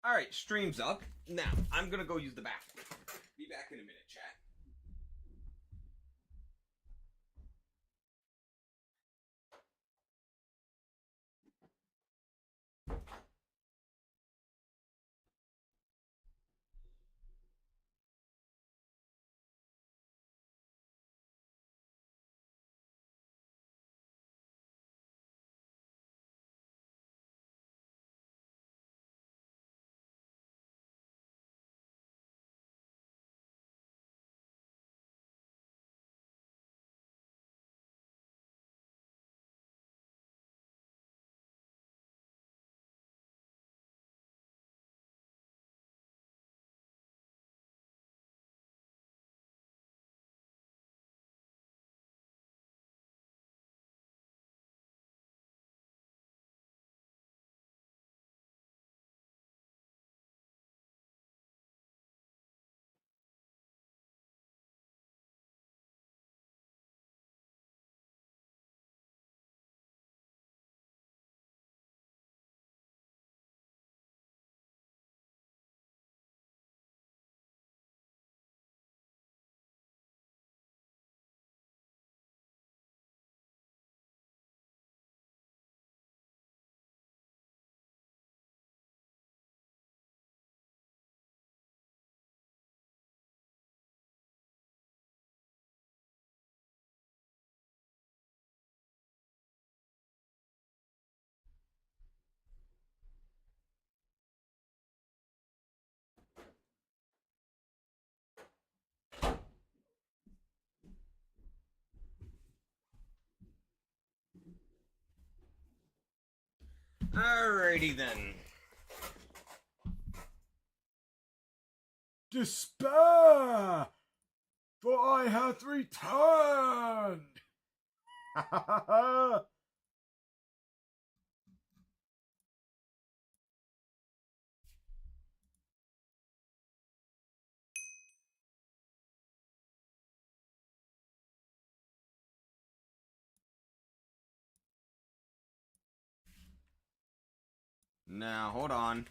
Alright, stream's up. Now, I'm gonna go use the bathroom. Be back in a minute, chat. Alrighty then. Despair! For I hath returned! Now, hold on.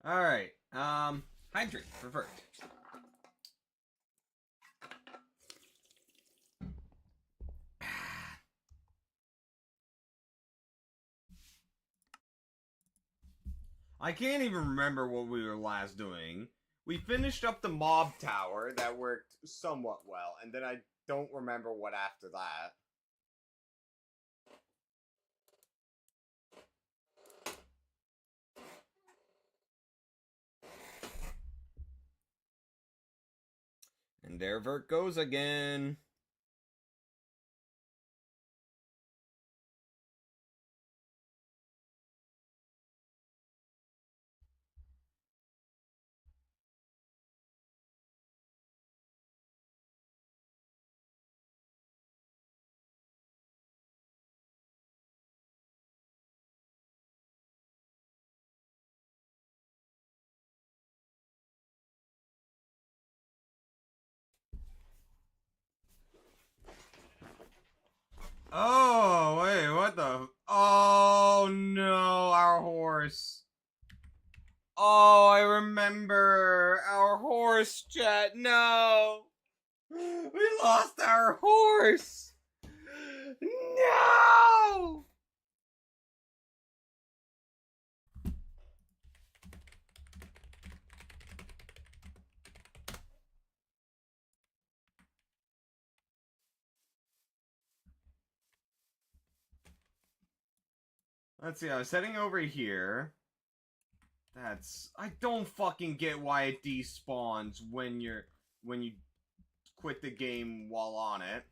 Alright, hydrate, revert. I can't even remember what we were last doing. We finished up the mob tower, that worked somewhat well, and then I don't remember what after that. And there Vert goes again. Oh, wait, what the? Oh, no, our horse. Oh, I remember. Our horse, chat. No. We lost our horse. No. Let's see, I was heading over here. I don't fucking get why it despawns when you quit the game while on it.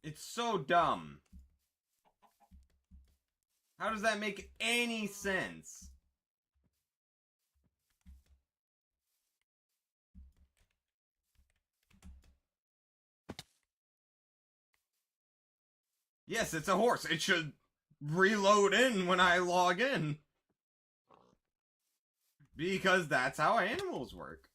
It's so dumb. How does that make any sense? Yes, it's a horse. It should reload in when I log in. Because that's how animals work.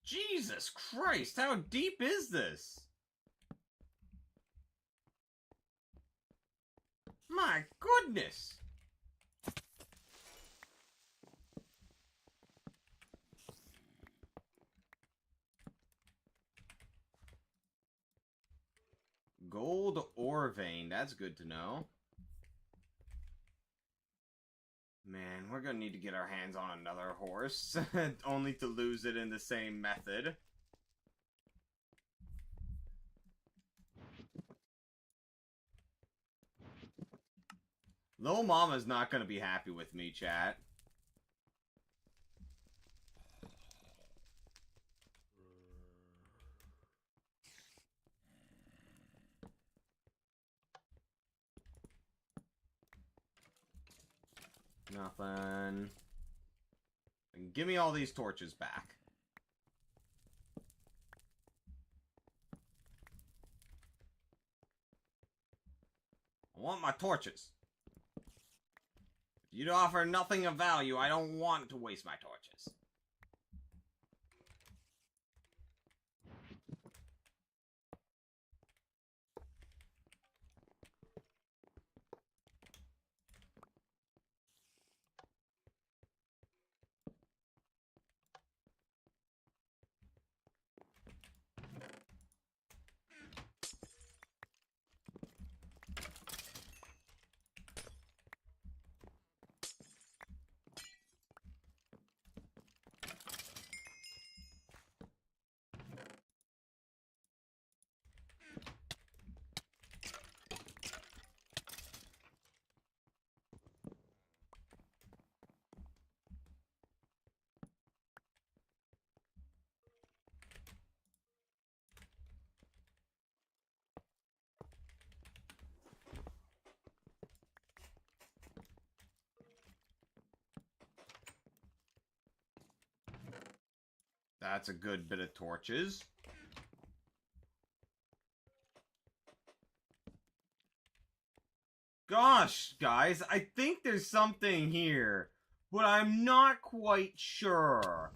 Jesus Christ, how deep is this? My goodness! Gold ore vein, that's good to know. Man, we're gonna need to get our hands on another horse, only to lose it in the same method. Lil Mama's not gonna be happy with me, chat. Nothing. And give me all these torches back. I want my torches. If you'd offer nothing of value, I don't want to waste my torches. That's a good bit of torches. Gosh, guys, I think there's something here, but I'm not quite sure.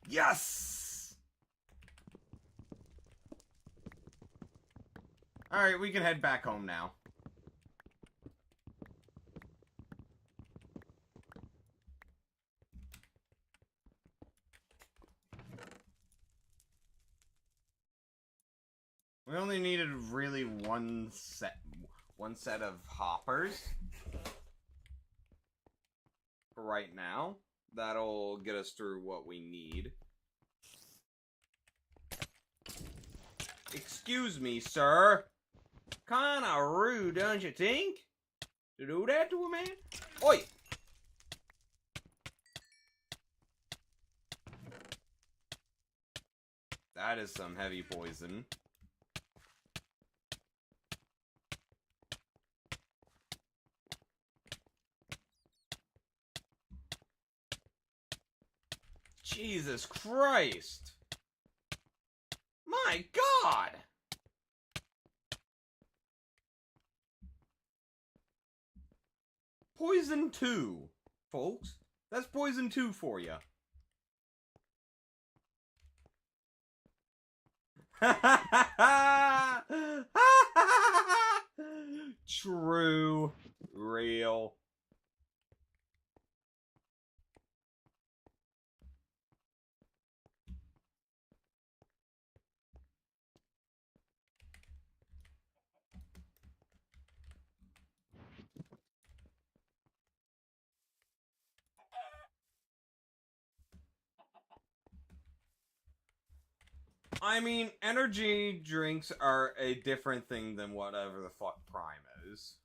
Yes! Alright, we can head back home now. only needed really one set of hoppers. For right now. That'll get us through what we need. Excuse me, sir. Kinda rude, don't you think? To do that to a man? Oi! That is some heavy poison. Jesus Christ! My God! Poison 2, folks. That's poison 2 for you. True. Real. I mean, energy drinks are a different thing than whatever the fuck Prime is.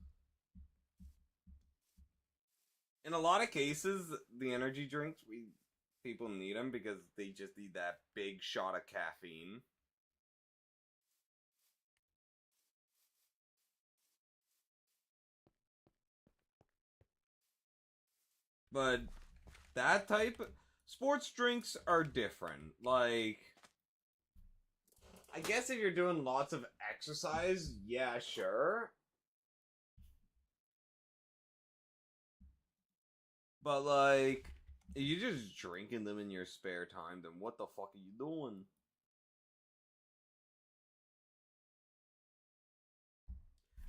In a lot of cases, the energy drinks, people need them because they just need that big shot of caffeine. But that type sports drinks are different. Like, I guess if you're doing lots of exercise, yeah, sure. But like, if you're just drinking them in your spare time, then what the fuck are you doing?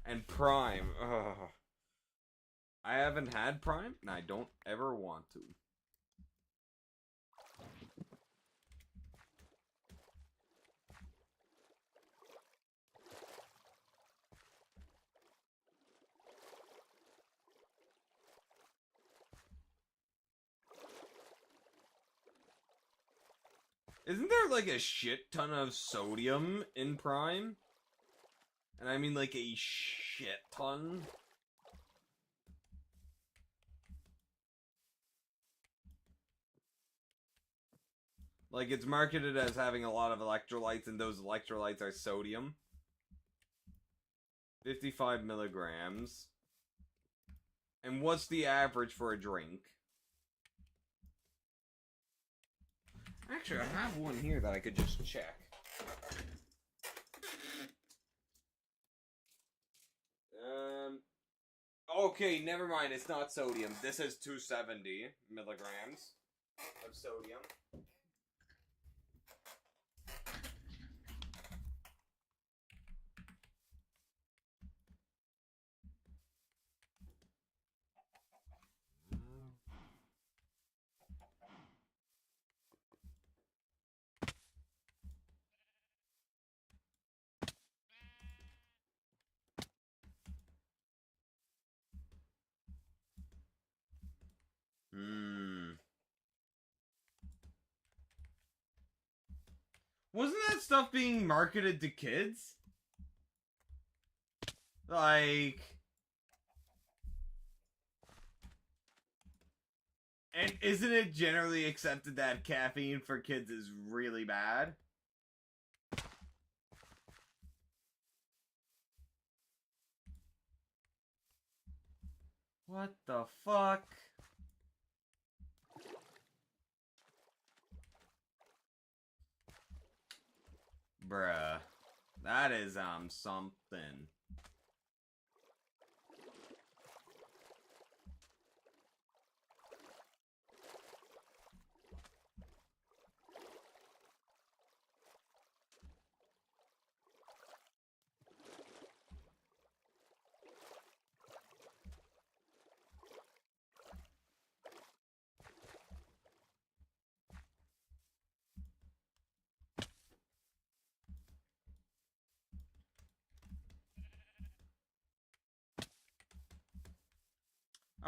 And Prime, ugh. I haven't had Prime, and I don't ever want to. Isn't there like a shit ton of sodium in Prime? And I mean like a shit ton. Like, it's marketed as having a lot of electrolytes, and those electrolytes are sodium. 55 milligrams. And what's the average for a drink? Actually, I have one here that I could just check. Okay, never mind. It's not sodium. This is 270 milligrams of sodium. Wasn't that stuff being marketed to kids? Like... And isn't it generally accepted that caffeine for kids is really bad? What the fuck? Bruh. That is, something.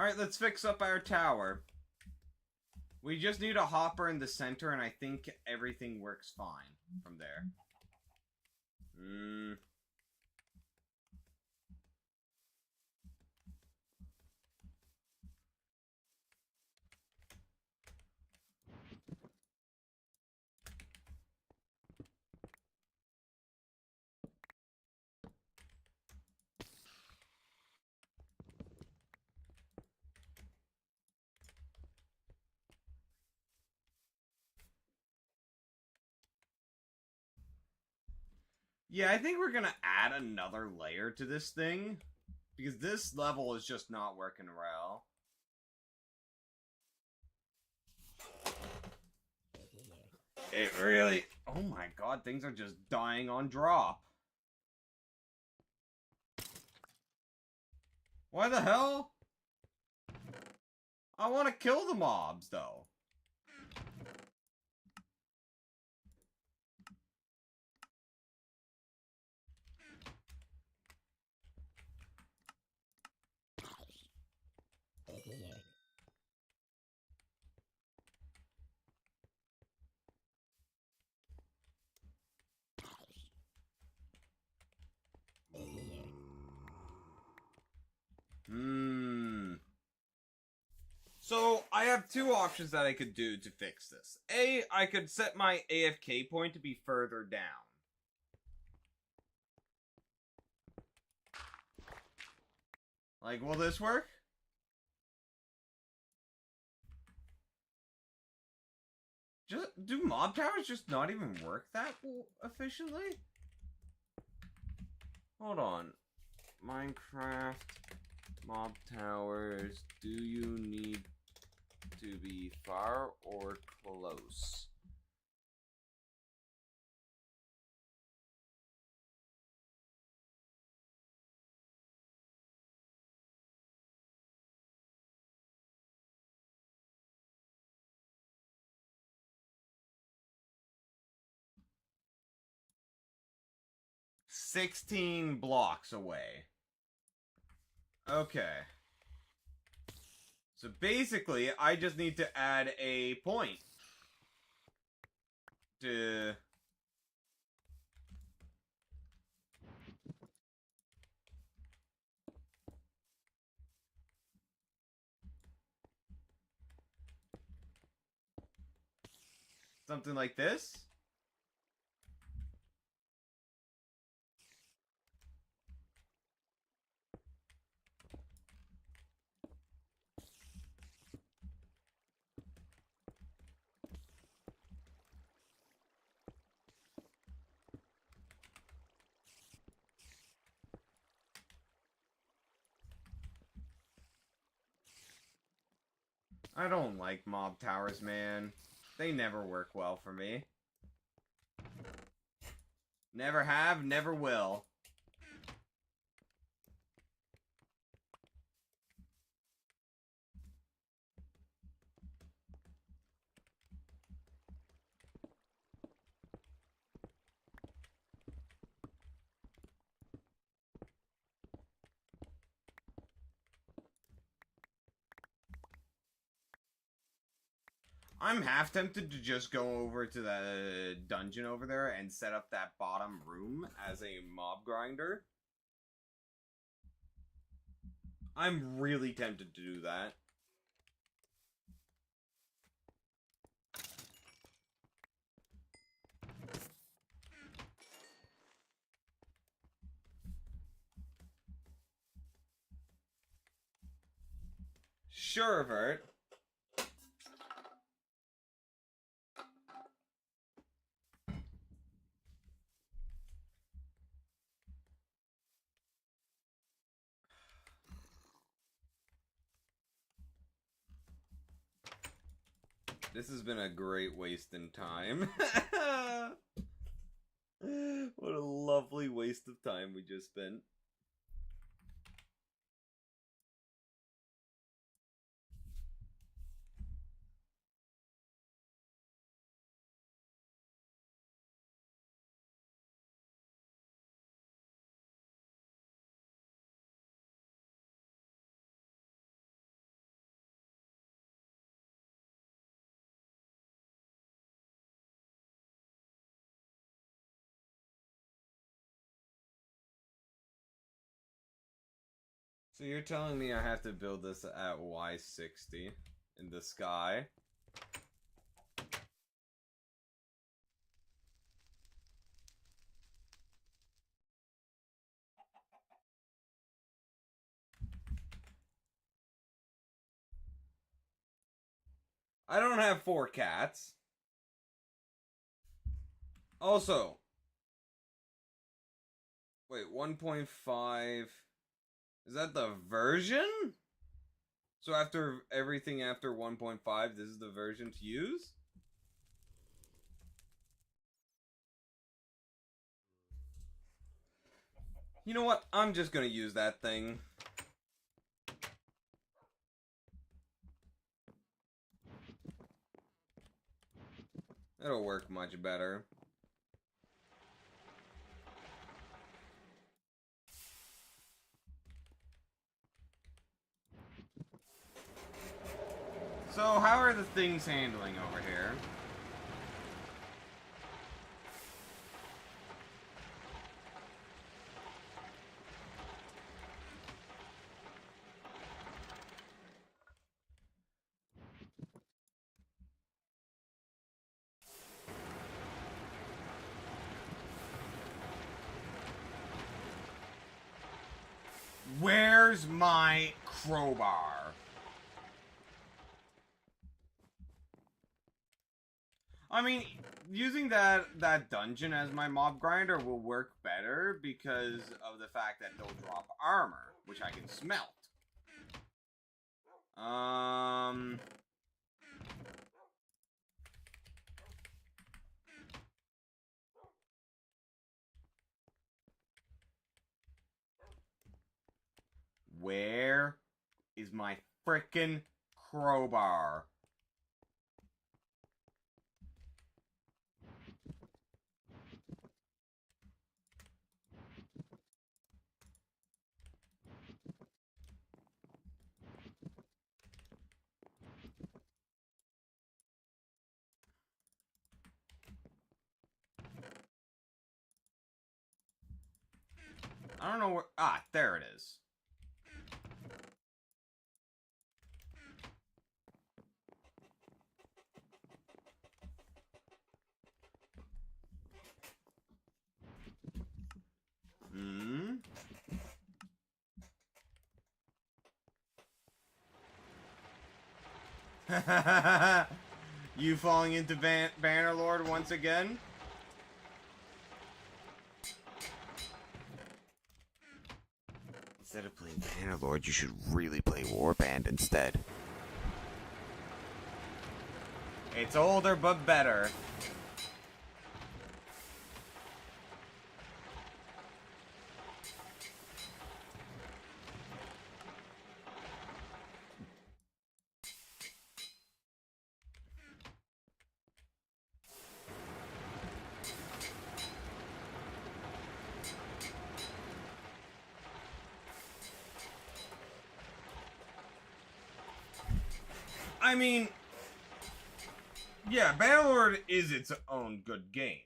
Alright, let's fix up our tower. We just need a hopper in the center, and I think everything works fine from there. Yeah, I think we're gonna add another layer to this thing. Because this level is just not working well. It really... Oh my god, things are just dying on drop. Why the hell? I want to kill the mobs, though. So, I have two options that I could do to fix this. A, I could set my AFK point to be further down. Like, will this work? Do mob towers just not even work that efficiently? Hold on. Minecraft mob towers, do you need to be far or close? "16 blocks away." Okay. So basically, I just need to add a point to... something like this. I don't like mob towers, man. They never work well for me. Never have, never will. I'm half tempted to just go over to the dungeon over there and set up that bottom room as a mob grinder. I'm really tempted to do that. Sure, Vert. This has been a great waste in time. What a lovely waste of time we just spent. So you're telling me I have to build this at Y60 in the sky? I don't have 4 cats. Also, wait, 1.5... Is that the version? So after everything after 1.5, this is the version to use? You know what? I'm just gonna use that thing. It'll work much better. So, how are the things handling over here? Where's my crowbar? I mean, using that dungeon as my mob grinder will work better because of the fact that they'll drop armor, which I can smelt. Where is my frickin' crowbar? I don't know where... Ah, there it is. Hmm? You falling into Bannerlord once again? Instead of playing Bannerlord, you should really play Warband instead. It's older but better. I mean, yeah, Bannerlord is its own good game.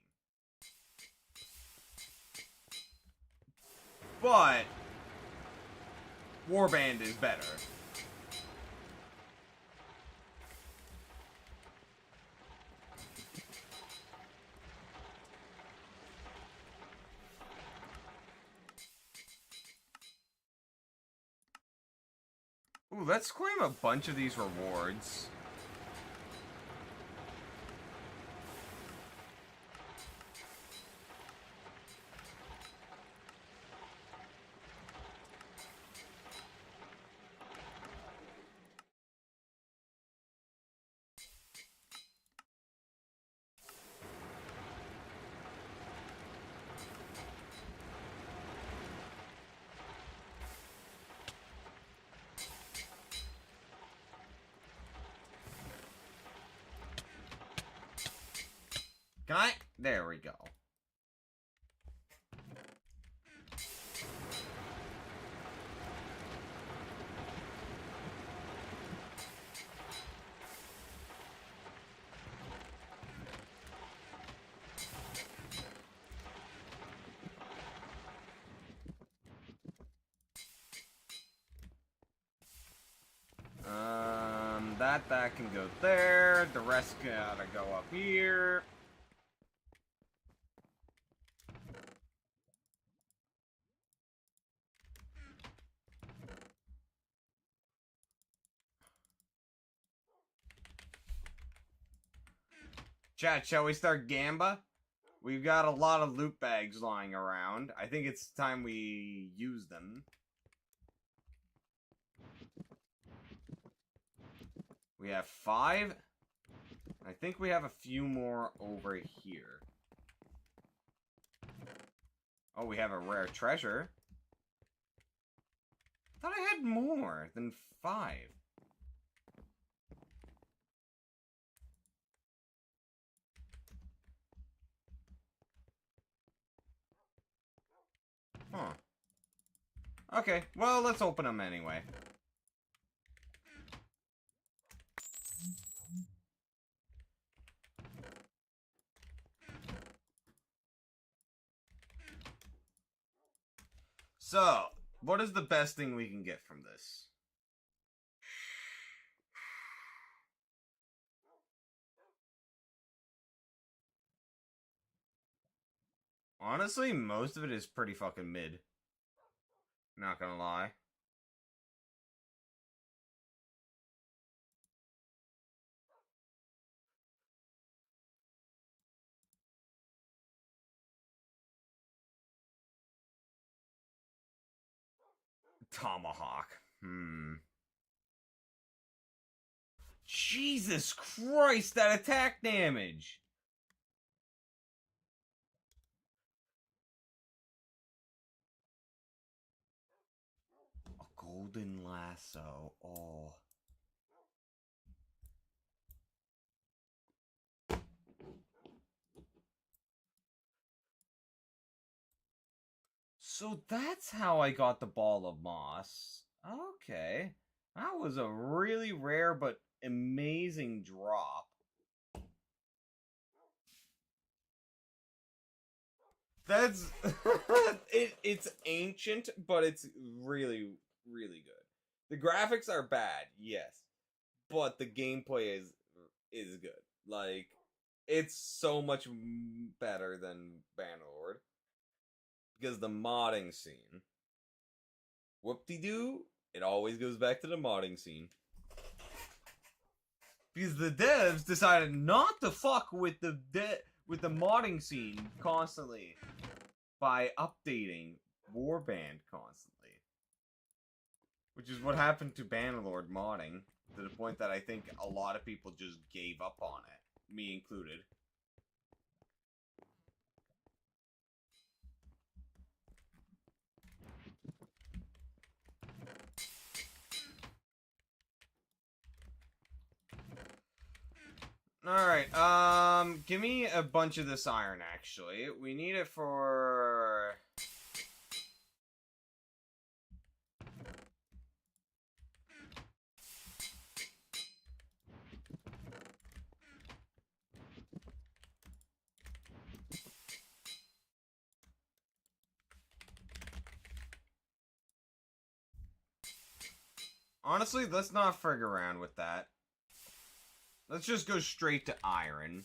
But Warband is better. Ooh, let's claim a bunch of these rewards. Can I? There we go. that. That can go there. The rest gotta go up here. Chat, shall we start Gamba? We've got a lot of loot bags lying around. I think it's time we use them. We have 5. I think we have a few more over here. Oh, we have a rare treasure. I thought I had more than 5. Huh. Okay, well, let's open them anyway. So, what is the best thing we can get from this? Honestly, most of it is pretty fucking mid. Not gonna lie. Tomahawk. Jesus Christ, that attack damage! A golden lasso. Oh. So that's how I got the ball of moss. Okay. That was a really rare but amazing drop. That's it's ancient, but it's really, really good. The graphics are bad, yes, but the gameplay is good. Like, it's so much better than Bannerlord because the modding scene. Whoop-de-doo, it always goes back to the modding scene. Because the devs decided not to fuck with the modding scene constantly by updating Warband constantly. Which is what happened to Bannerlord modding, to the point that I think a lot of people just gave up on it, me included. Alright, give me a bunch of this iron, actually. We need it for... Honestly, let's not frig around with that. Let's just go straight to iron.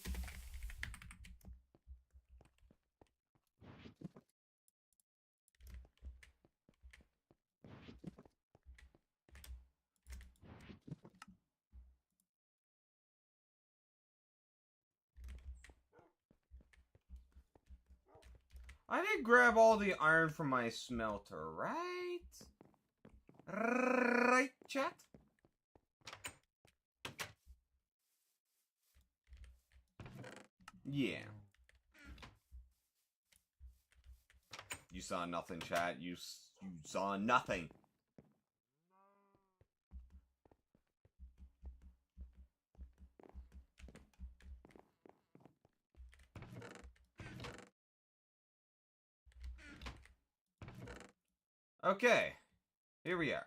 I did grab all the iron from my smelter, right? Right, chat? Yeah. You saw nothing, chat. You saw nothing. Okay. Here we are.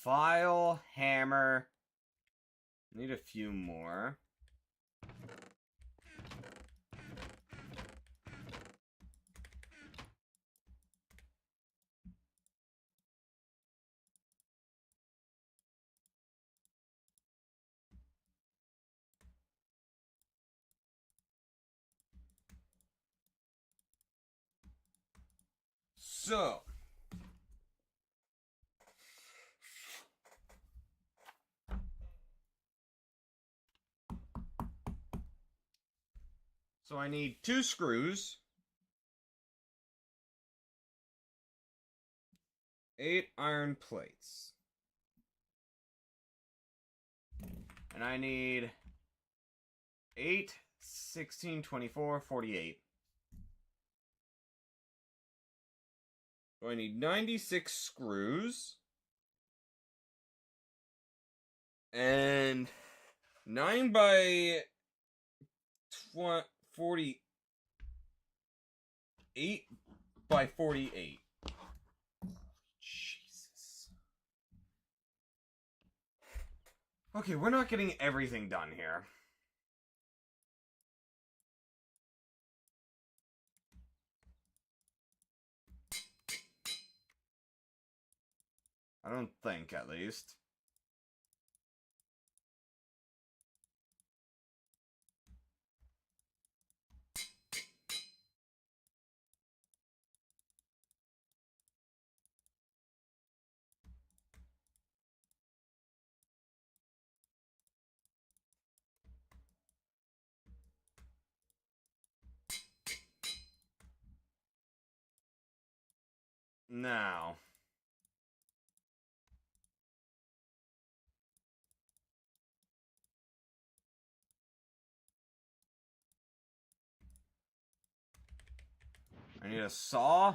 file, hammer. Need a few more. So, I need 2 screws, 8 iron plates, and I need 8, 16, 24, 48. So I need 96 screws and 9 by 48 by 48. Jesus. Okay, we're not getting everything done here. I don't think, at least. Now. I need a saw.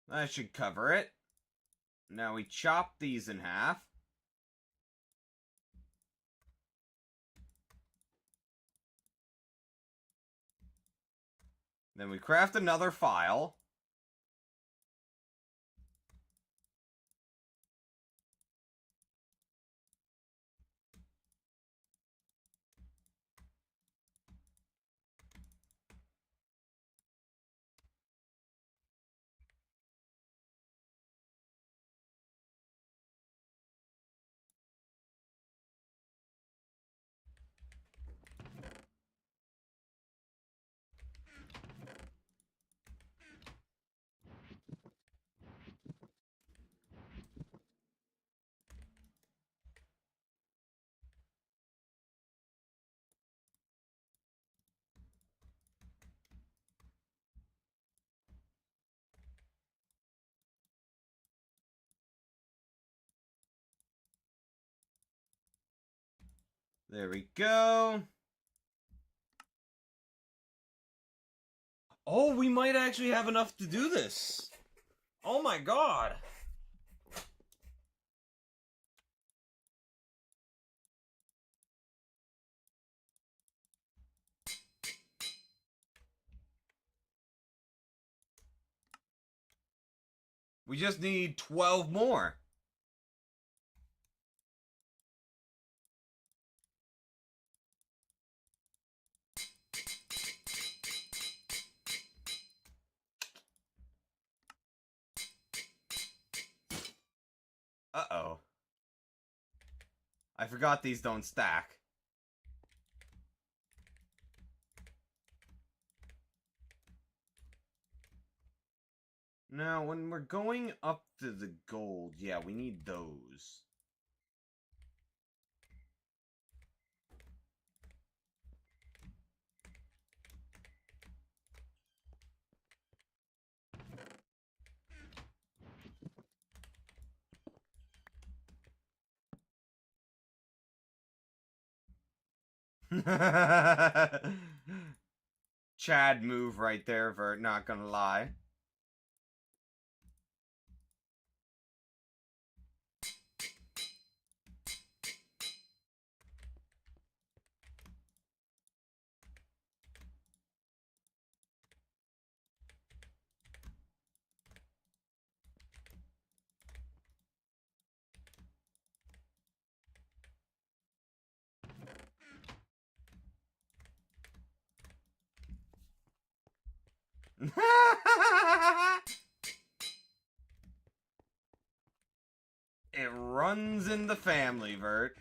That should cover it. Now we chop these in half. Then we craft another file. There we go. Oh, we might actually have enough to do this. Oh my god. We just need 12 more. Uh-oh. I forgot these don't stack. Now, when we're going up to the gold, yeah, we need those. Chad move right there, Vert, not gonna lie. It runs in the family, Vert.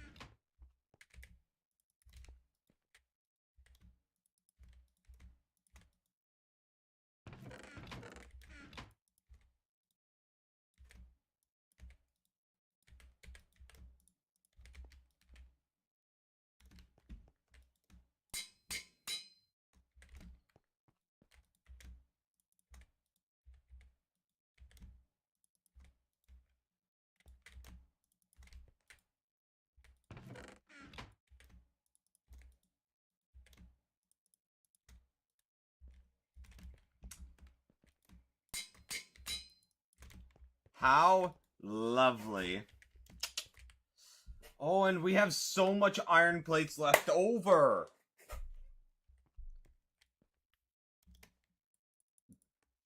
How lovely. Oh, and we have so much iron plates left over.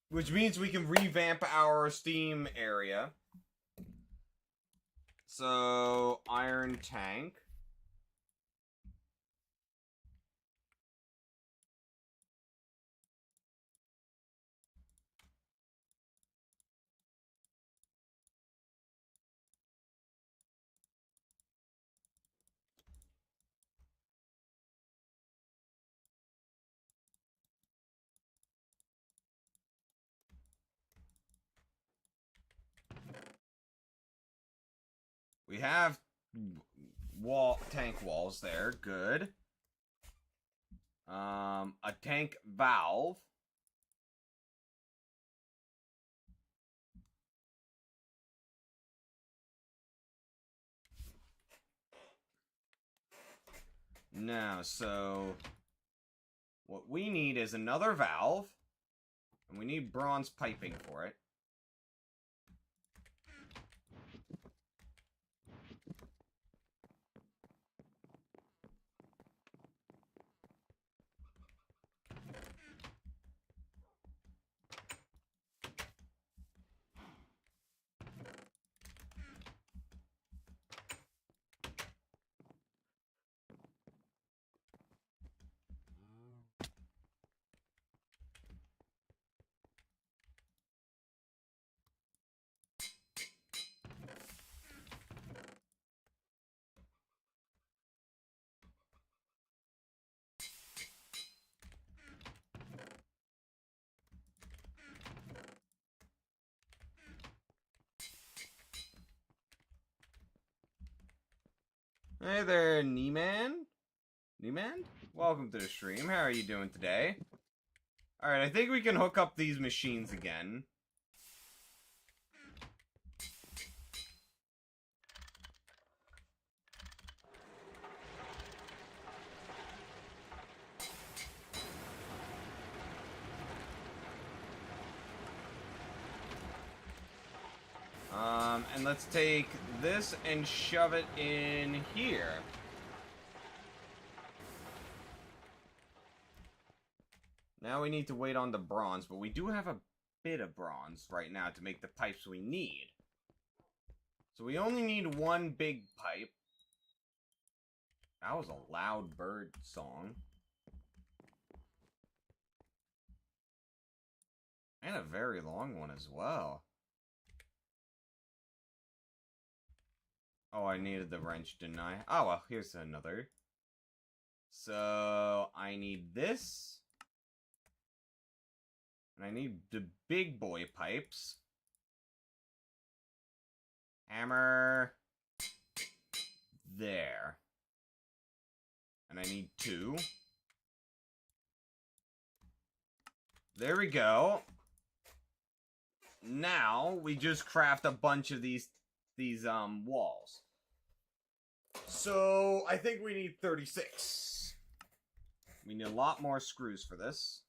Which means we can revamp our Steam area. So, iron tank. We have tank walls there. Good. A tank valve. Now, so what we need is another valve, and we need bronze piping for it. Hey there, Neeman. Neeman? Welcome to the stream. How are you doing today? Alright, I think we can hook up these machines again. And let's take this and shove it in here. Now we need to wait on the bronze, but we do have a bit of bronze right now to make the pipes we need. So we only need one big pipe. That was a loud bird song. And a very long one as well. Oh, I needed the wrench, didn't I? Oh, well, here's another. So, I need this. And I need the big boy pipes. Hammer. There. And I need 2. There we go. Now, we just craft a bunch of these walls. So, I think we need 36. We need a lot more screws for this.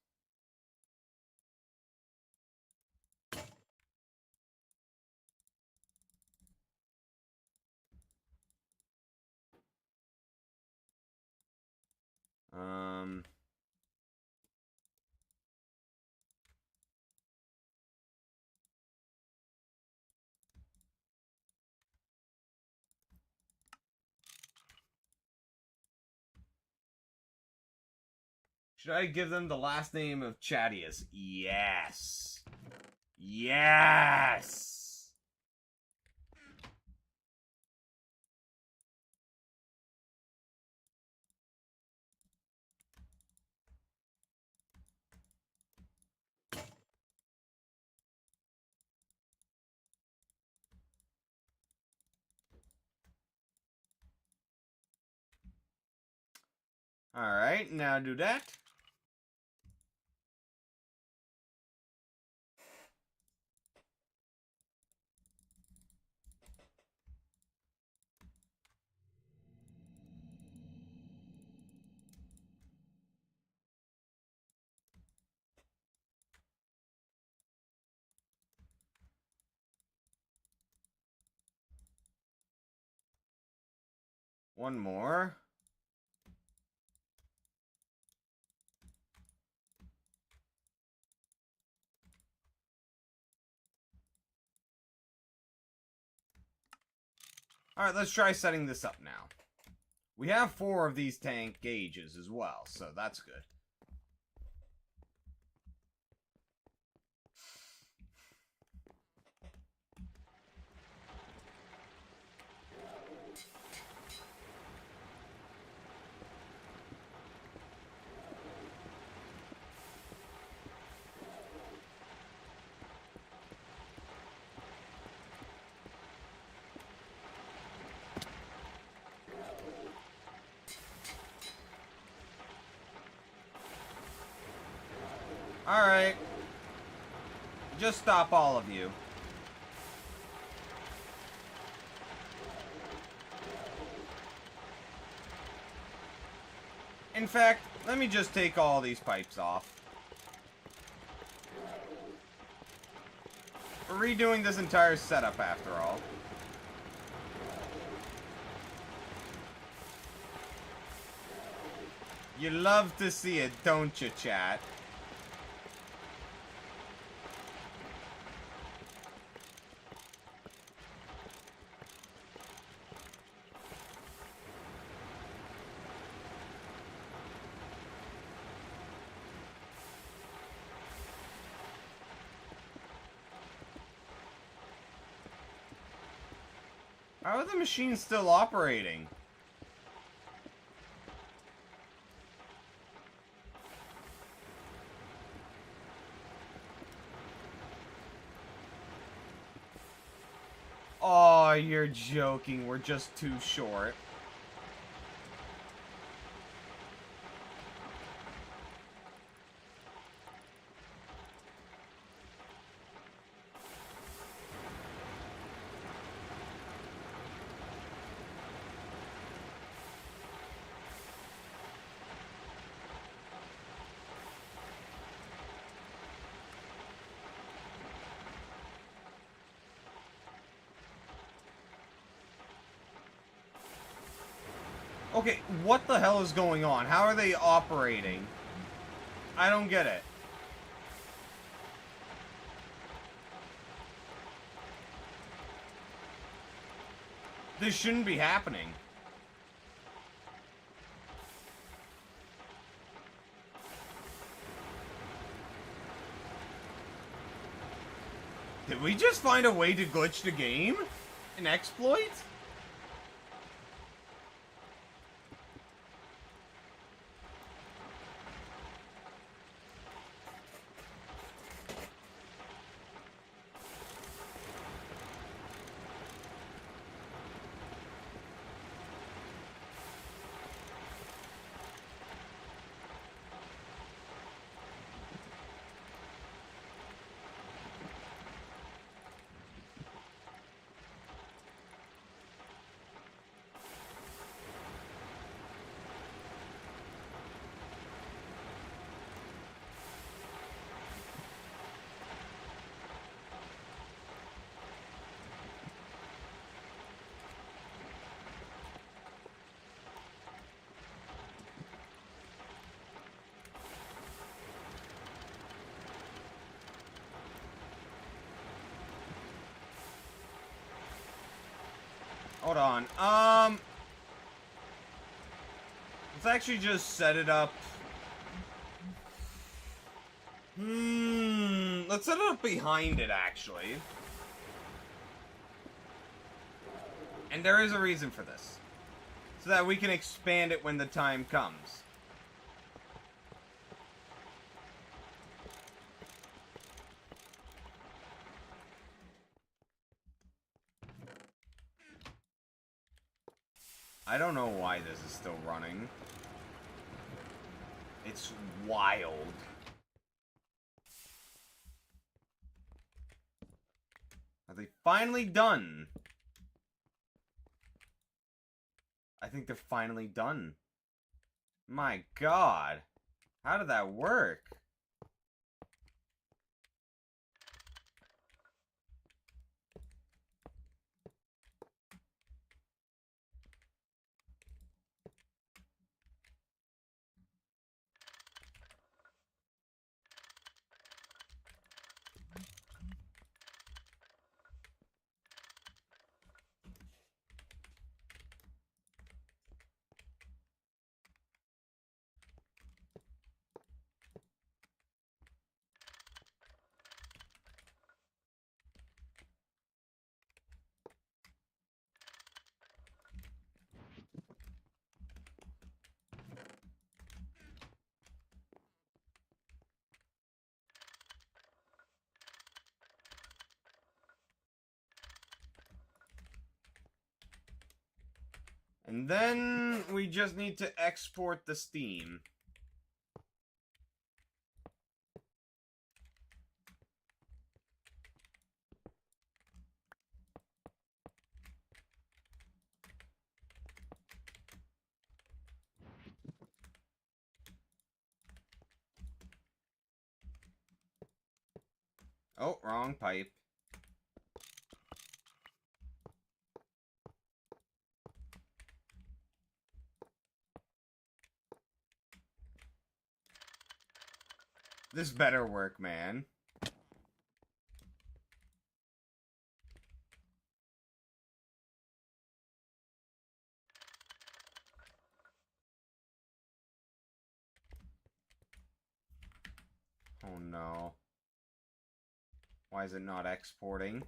Should I give them the last name of Chadius? Yes. Yes. Alright, now do that. One more. Alright, let's try setting this up now. We have 4 of these tank gauges as well, so that's good. Alright. Just stop all of you. In fact, let me just take all these pipes off. We're redoing this entire setup after all. You love to see it, don't you, chat? How are the machines still operating? Oh, you're joking. We're just too short. Okay, what the hell is going on? How are they operating? I don't get it. This shouldn't be happening. Did we just find a way to glitch the game? An exploit? Hold on. Let's actually just set it up. Let's set it up behind it, actually. And there is a reason for this. So that we can expand it when the time comes. I don't know why this is still running. It's wild. Are they finally done? I think they're finally done. My God. How did that work? And then we just need to export the steam. Oh, wrong pipe. This better work, man. Oh no. Why is it not exporting?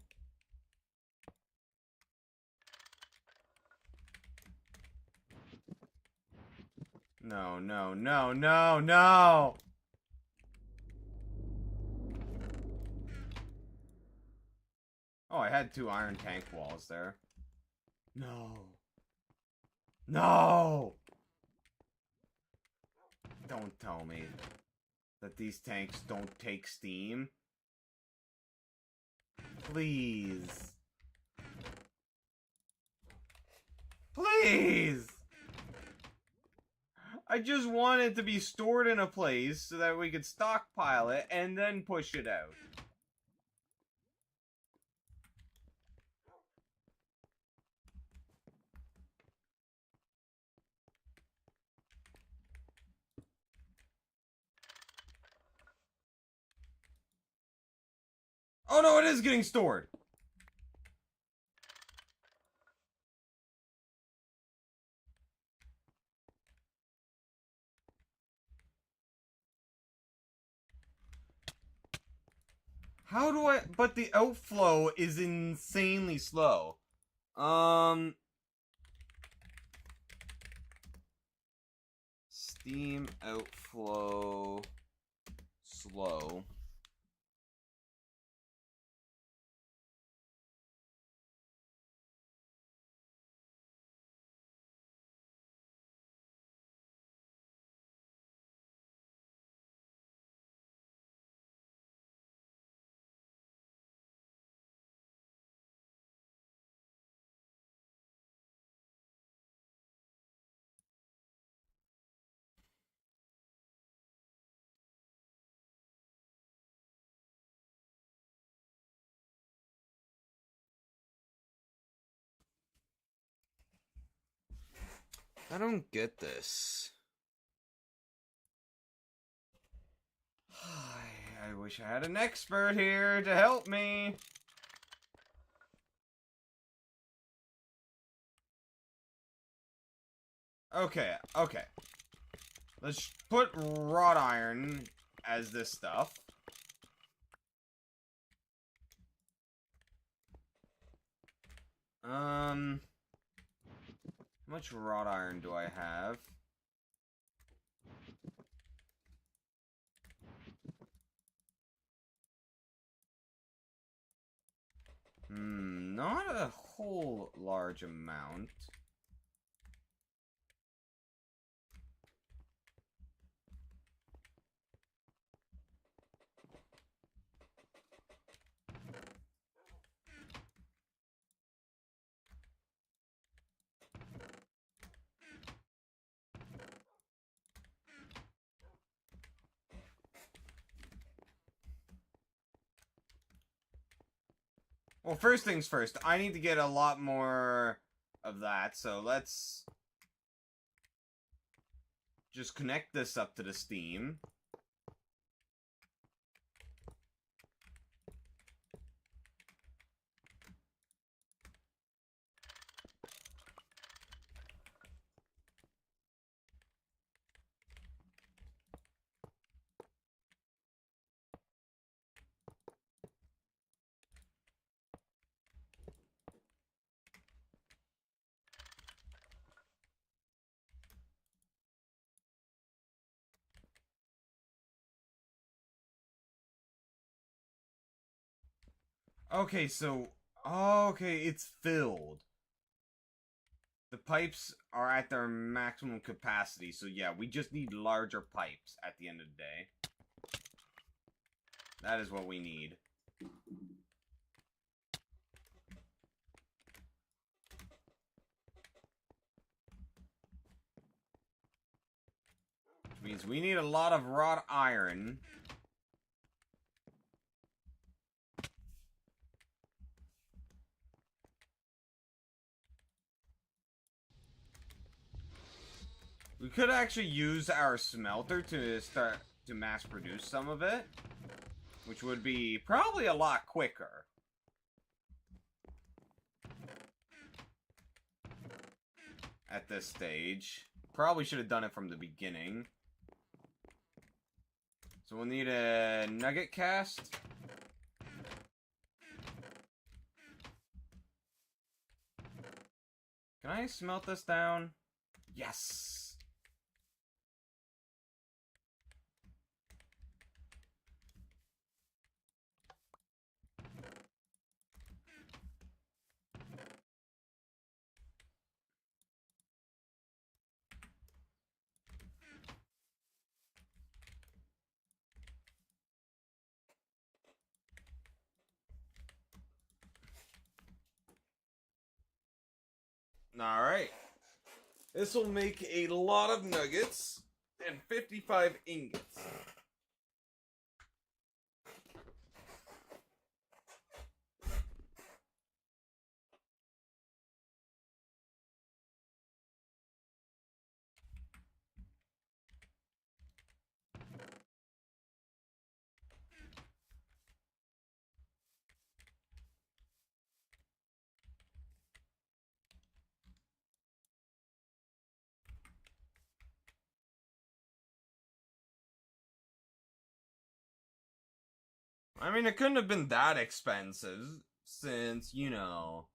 No, no, no, no, no! Oh, I had 2 iron tank walls there. No. No! Don't tell me that these tanks don't take steam. Please. Please! I just want it to be stored in a place so that we could stockpile it and then push it out. Oh no, it is getting stored! How do I... But the outflow is insanely slow. Steam outflow... slow. I don't get this. I wish I had an expert here to help me. Okay, okay. Let's put wrought iron as this stuff. How much wrought iron do I have? Not a whole large amount. Well, first things first, I need to get a lot more of that, so let's just connect this up to the Steam. Okay, so... Okay, it's filled. The pipes are at their maximum capacity, so yeah, we just need larger pipes at the end of the day. That is what we need. Which means we need a lot of wrought iron. We could actually use our smelter to start to mass produce some of it, which would be probably a lot quicker. At this stage. Probably should have done it from the beginning. So we'll need a nugget cast. Can I smelt this down? Yes! Alright. This will make a lot of nuggets and 55 ingots. I mean, it couldn't have been that expensive, since, you know,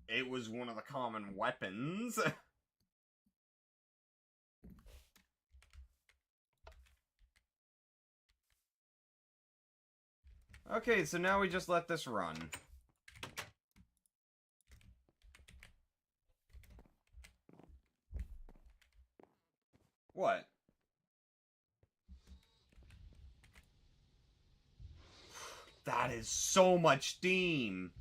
it was one of the common weapons. Okay, so now we just let this run. What? That is so much steam.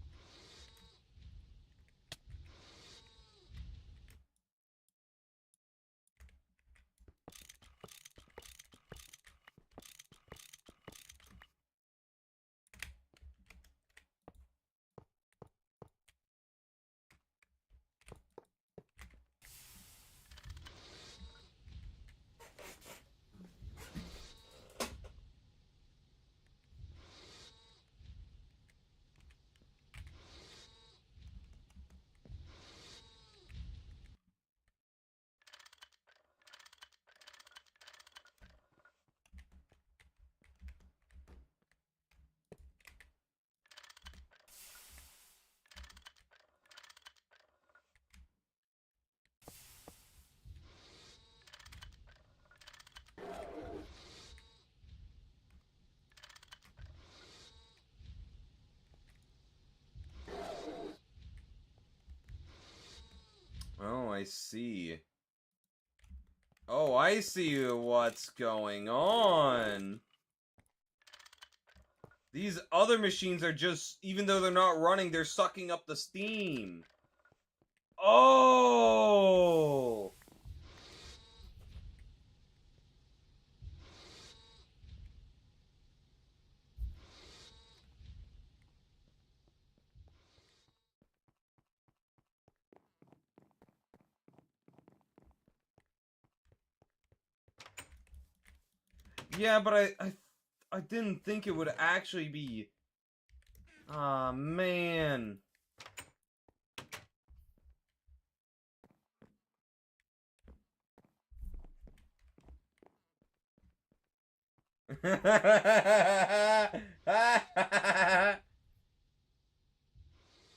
I see. Oh, I see what's going on. These other machines are just, even though they're not running, they're sucking up the steam. Oh! Yeah, but I didn't think it would actually be... Ah, man.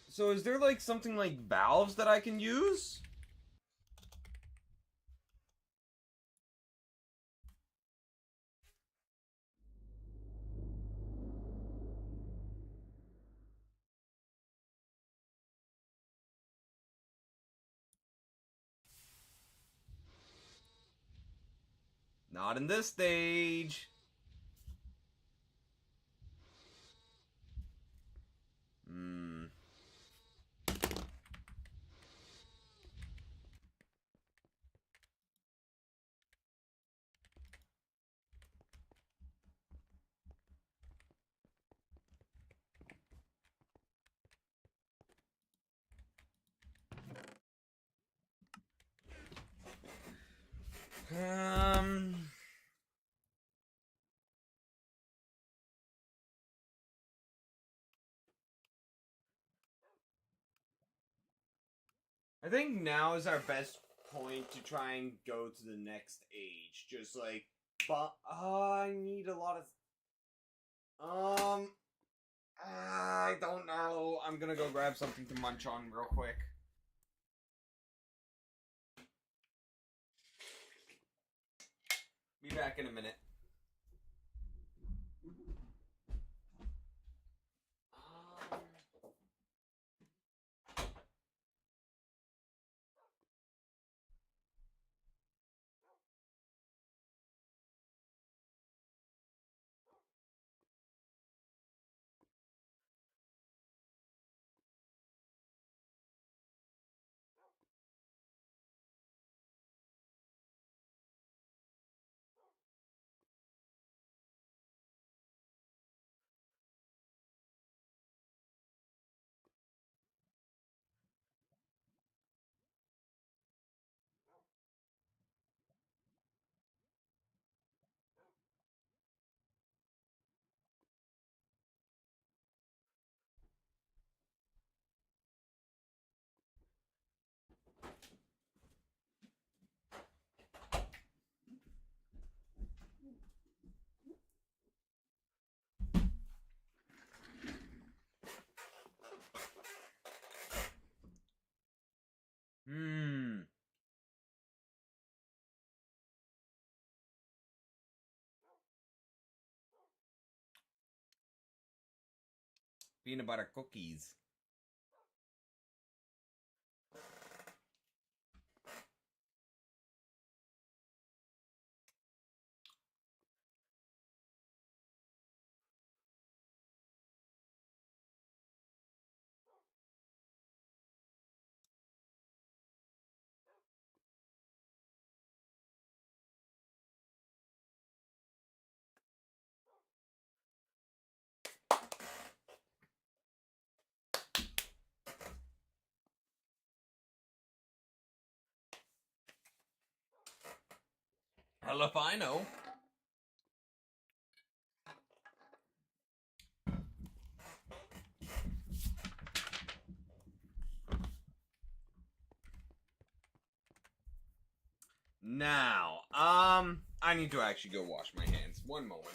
So is there like something like valves that I can use? Not in this stage. Hmm. Um... I think now is our best point to try and go to the next age. Just like, but I need a lot of. I don't know. I'm gonna go grab something to munch on real quick. Be back in a minute. Hmm. Peanut butter cookies. Hell if I know. Now, I need to actually go wash my hands. One moment.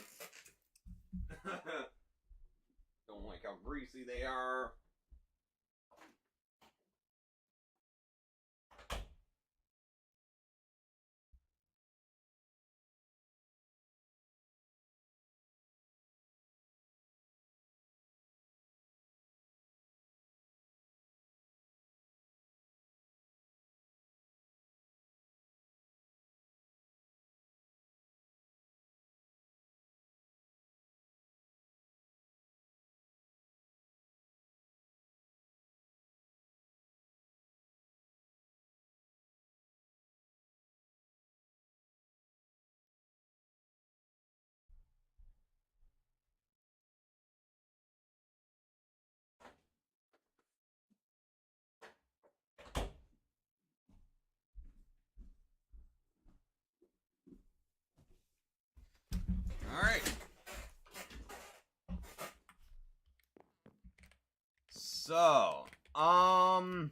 Don't like how greasy they are. So, I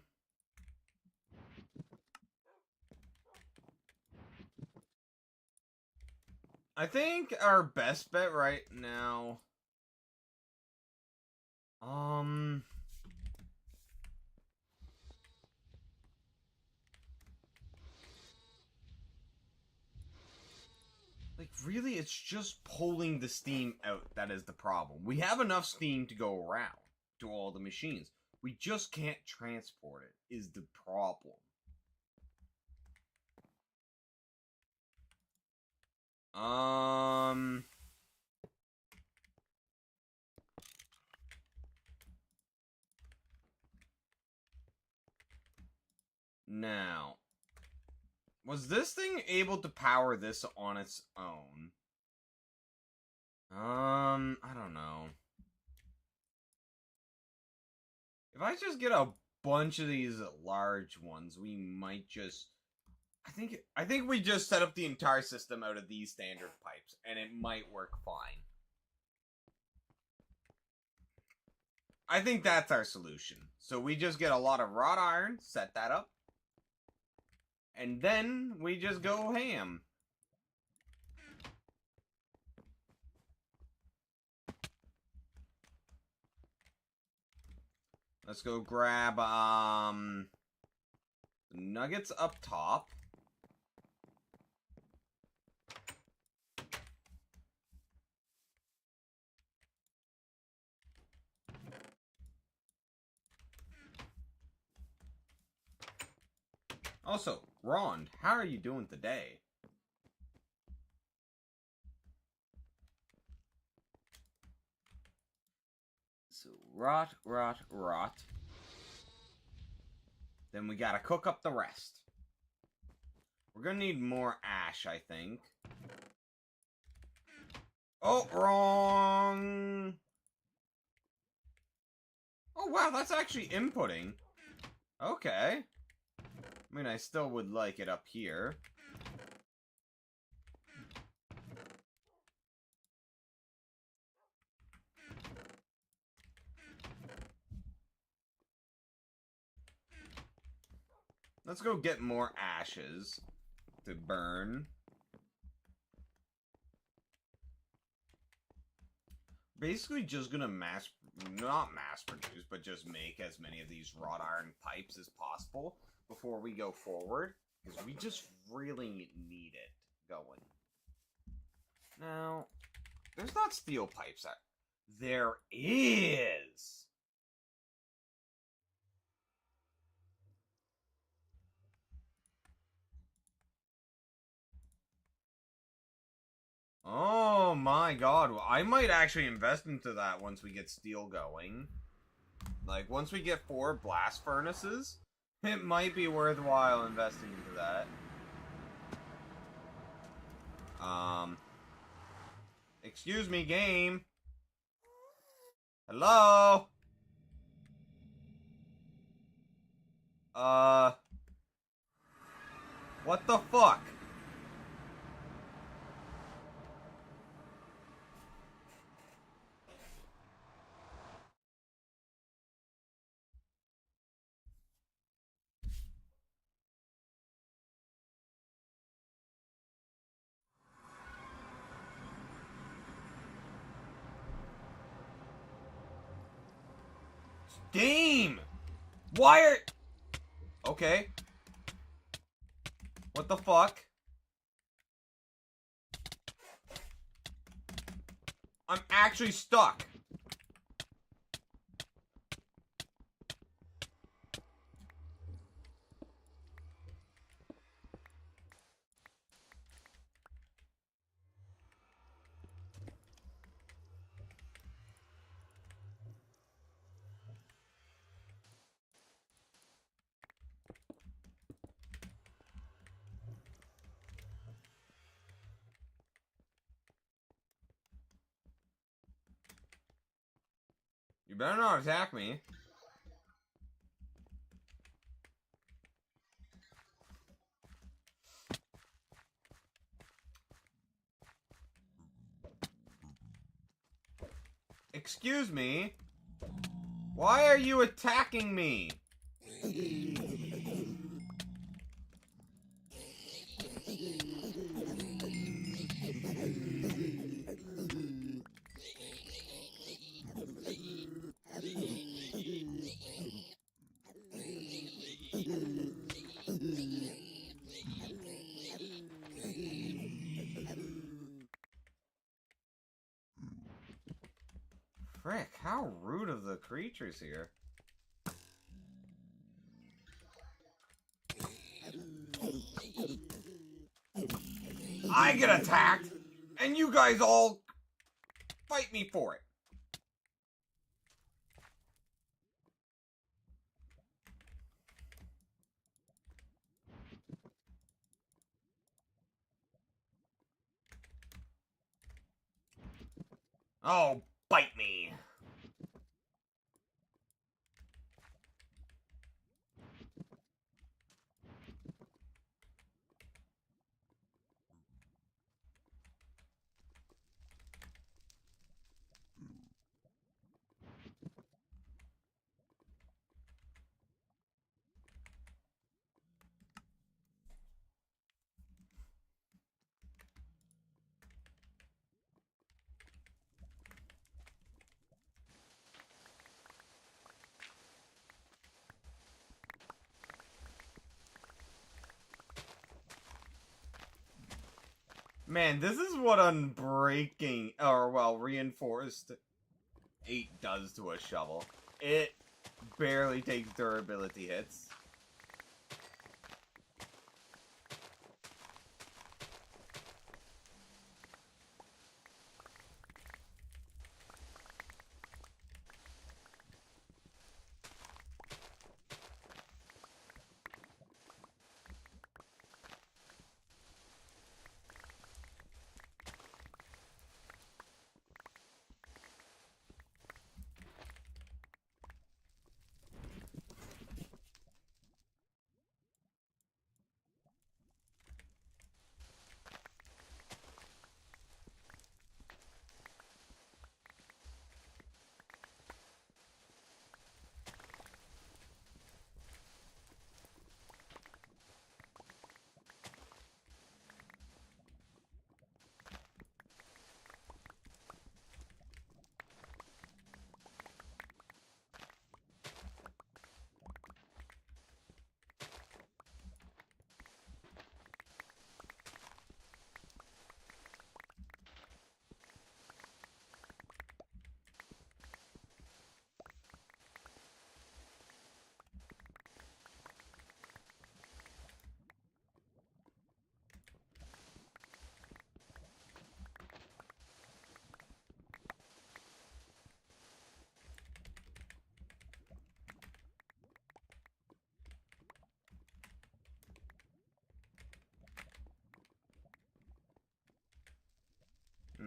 think our best bet right now, like, really, it's just pulling the steam out that is the problem. We have enough steam to go around to all the machines. We just can't transport it, is the problem. Now, was this thing able to power this on its own? I don't know. If I just get a bunch of these large ones, we might just... I think we just set up the entire system out of these standard pipes, and it might work fine. I think that's our solution. So we just get a lot of wrought iron, set that up, and then we just go ham. Let's go grab, the nuggets up top. Also, Ron, how are you doing today? So, rot. Then we gotta cook up the rest. We're gonna need more ash, I think. Oh, wrong! Oh, wow, that's actually inputting. Okay. I mean, I still would like it up here. Let's go get more ashes to burn. Basically just gonna not mass produce, but just make as many of these wrought iron pipes as possible before we go forward. Because we just really need it going. Now, there's not steel pipes. There is! Oh my god, I might actually invest into that once we get steel going. Like, once we get 4 blast furnaces, it might be worthwhile investing into that. Excuse me, game. Hello? What the fuck? Game! Why are... Okay. What the fuck? I'm actually stuck. You better not attack me. Excuse me. Why are you attacking me? Frick, how rude of the creatures here. I get attacked, and you guys all fight me for it. Oh, bite me. Man, this is what unbreaking, or well, reinforced 8 does to a shovel. It barely takes durability hits.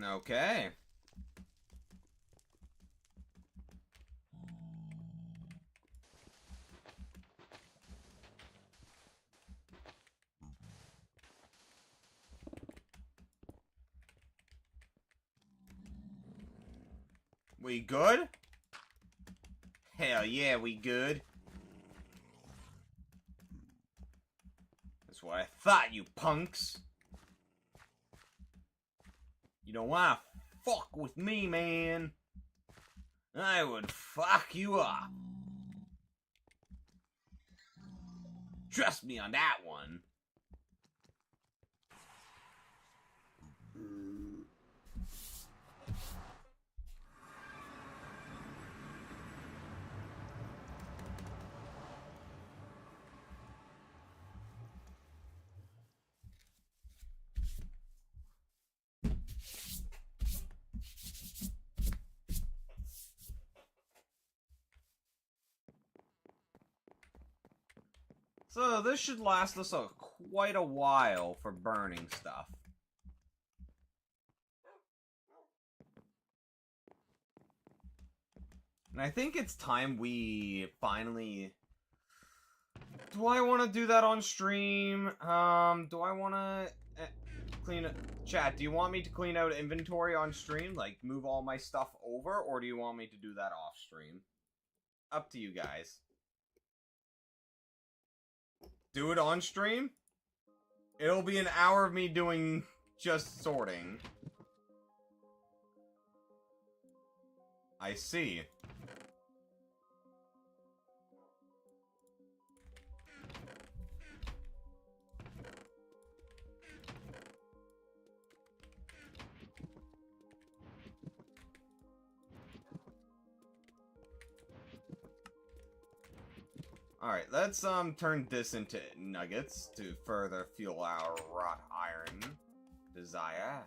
Okay. We good? Hell yeah, we good. That's what I thought, you punks. You don't wanna fuck with me, man. I would fuck you up. Trust me on that one. So this should last us quite a while for burning stuff. And I think it's time we finally... Do I want to do that on stream? Do I want to clean it? Chat, do you want me to clean out inventory on stream? Like, move all my stuff over? Or do you want me to do that off stream? Up to you guys. Do it on stream? It'll be an hour of me doing just sorting. I see. Alright, let's turn this into nuggets to further fuel our wrought iron desire.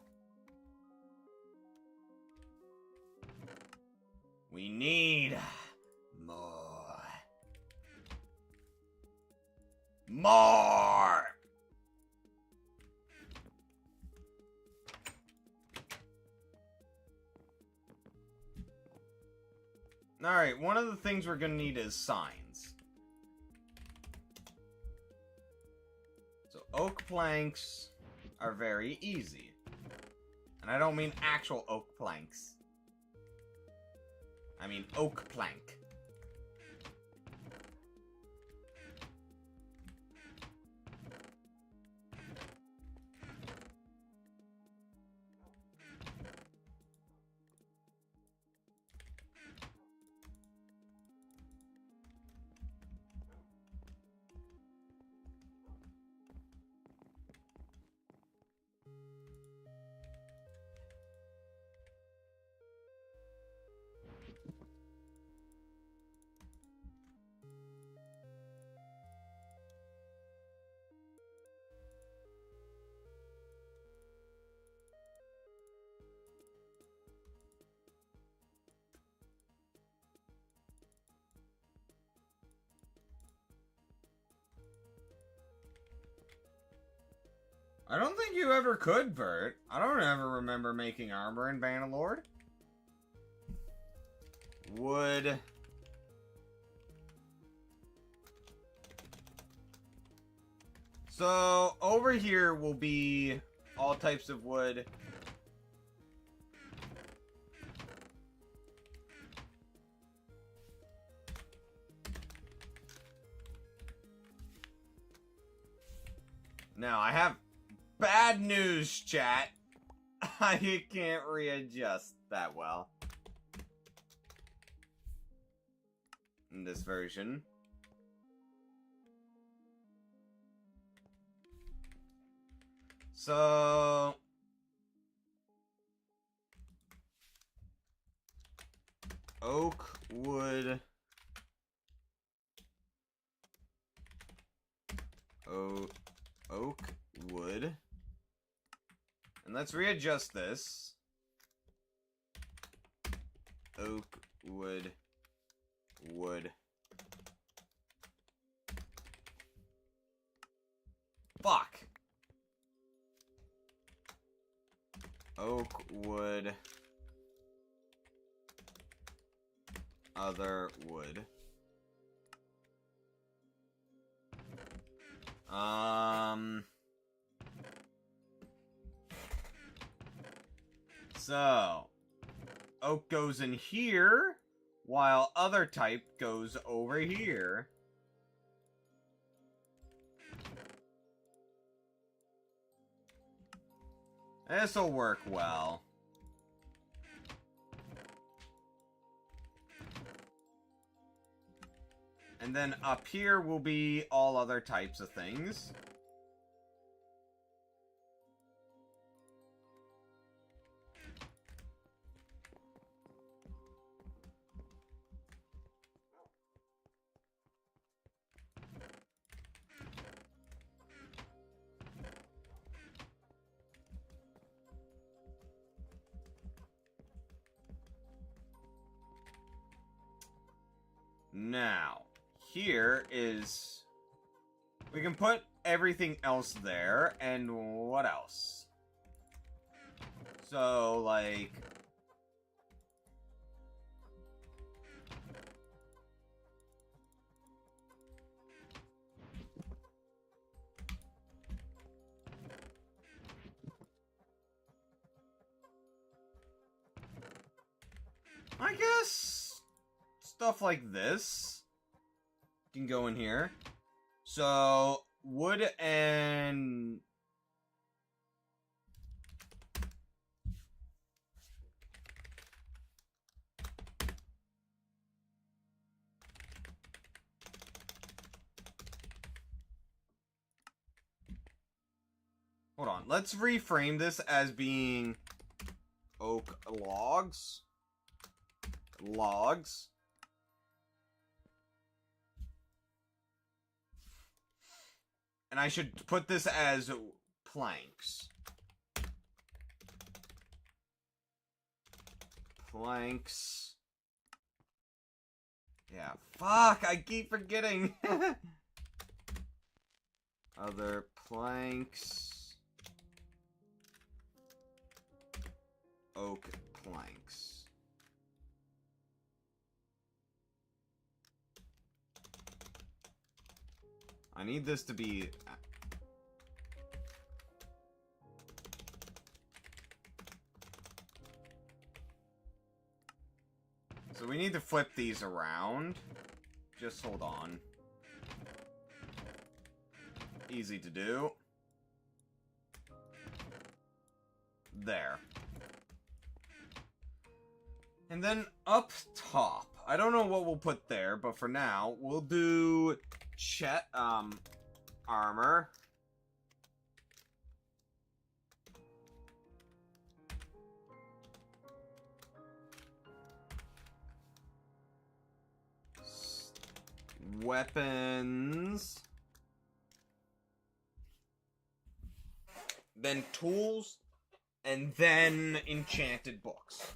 We need more. More! Alright, one of the things we're gonna need is signs. So oak planks are very easy. And I don't mean actual oak planks. I mean oak plank. I don't think you ever could, Bert. I don't ever remember making armor in Bannerlord. Wood. So, over here will be all types of wood. Now, I have bad news, chat. I can't readjust that well in this version. So oak, wood, oak, wood. And let's readjust this. Oak, wood, wood. Fuck. Oak, wood. Other wood. So, oak goes in here, while other type goes over here. This'll work well. And then up here will be all other types of things. Now, here is... we can put everything else there, and what else? So, like... I guess... stuff like this can go in here. So, wood and... Hold on, let's reframe this as being oak logs. Logs. And I should put this as planks. Planks. Yeah, fuck, I keep forgetting. Other planks. Oak planks. I need this to be... So we need to flip these around. Just hold on. Easy to do. There. And then up top, I don't know what we'll put there, but for now, we'll do armor. Weapons. Then tools, and then enchanted books.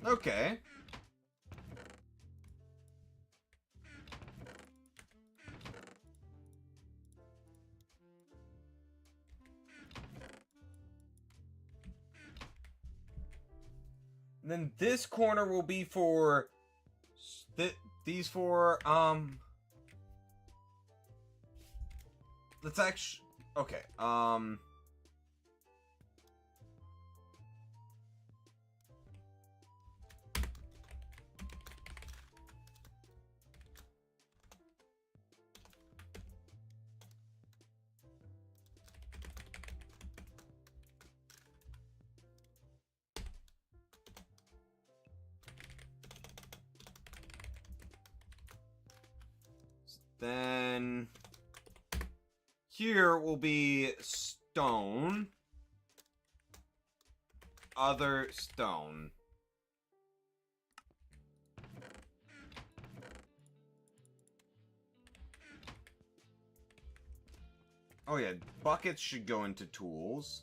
Okay. And then this corner will be for these four, let's actually, okay, then here will be stone. Other stone. Oh yeah, buckets should go into tools.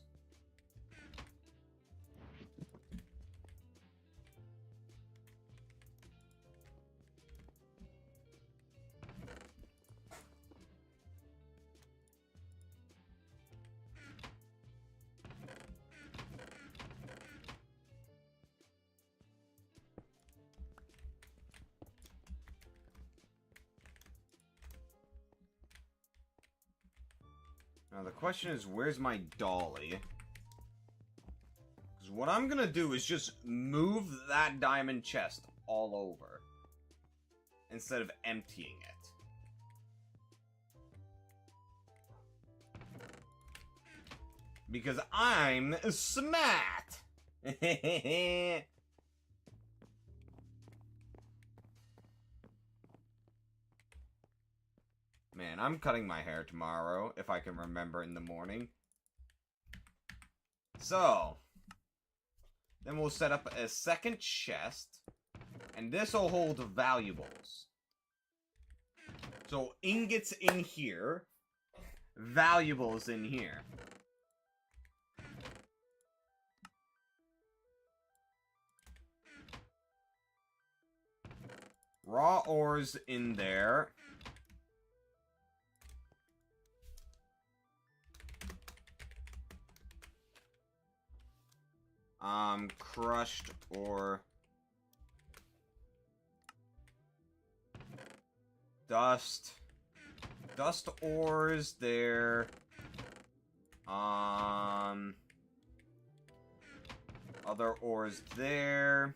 Now the question is, where's my dolly? Because what I'm gonna do is just move that diamond chest all over, instead of emptying it. Because I'm smart! Man, I'm cutting my hair tomorrow, if I can remember in the morning. So, then we'll set up a second chest, and this will hold valuables. So, ingots in here, valuables in here. Raw ores in there. Crushed ore. Dust. Dust ores there. Other ores there.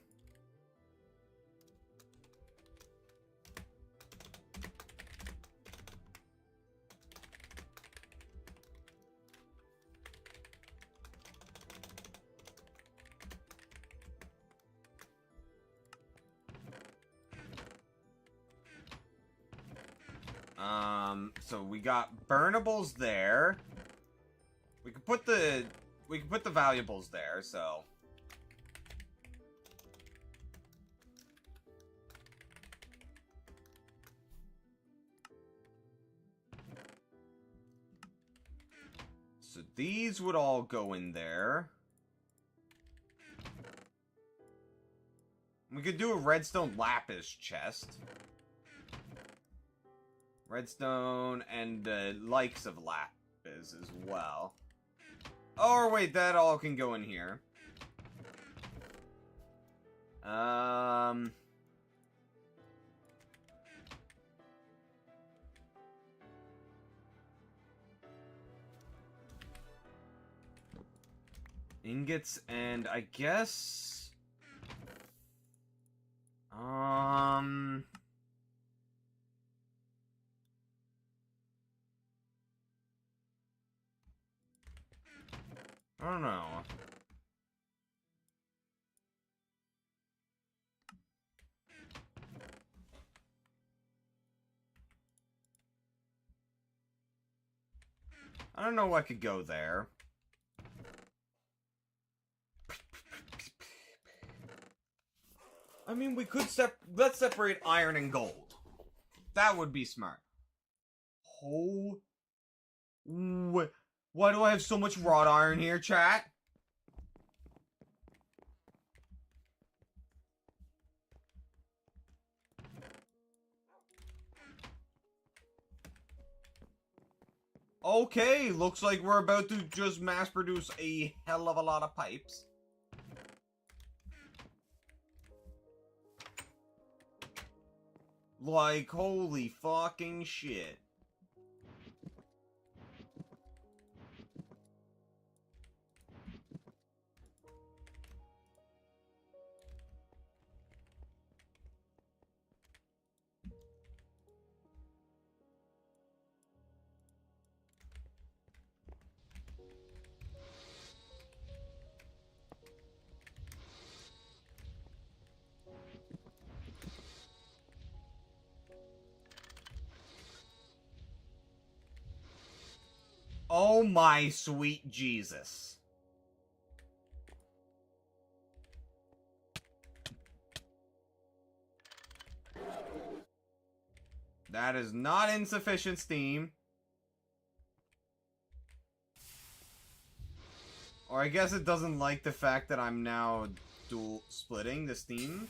So we got burnables there. We could put the valuables there, so. So these would all go in there. We could do a redstone lapis chest. Redstone and the likes of lapis as well. Oh, wait, that all can go in here. Ingots and I guess... I don't know. I don't know what could go there. I mean, we could let's separate iron and gold. That would be smart. Oh. Why do I have so much wrought iron here, chat? Okay, looks like we're about to just mass produce a hell of a lot of pipes. Like, holy fucking shit. Oh my sweet Jesus. That is not insufficient steam. Or I guess it doesn't like the fact that I'm now dual splitting the steam.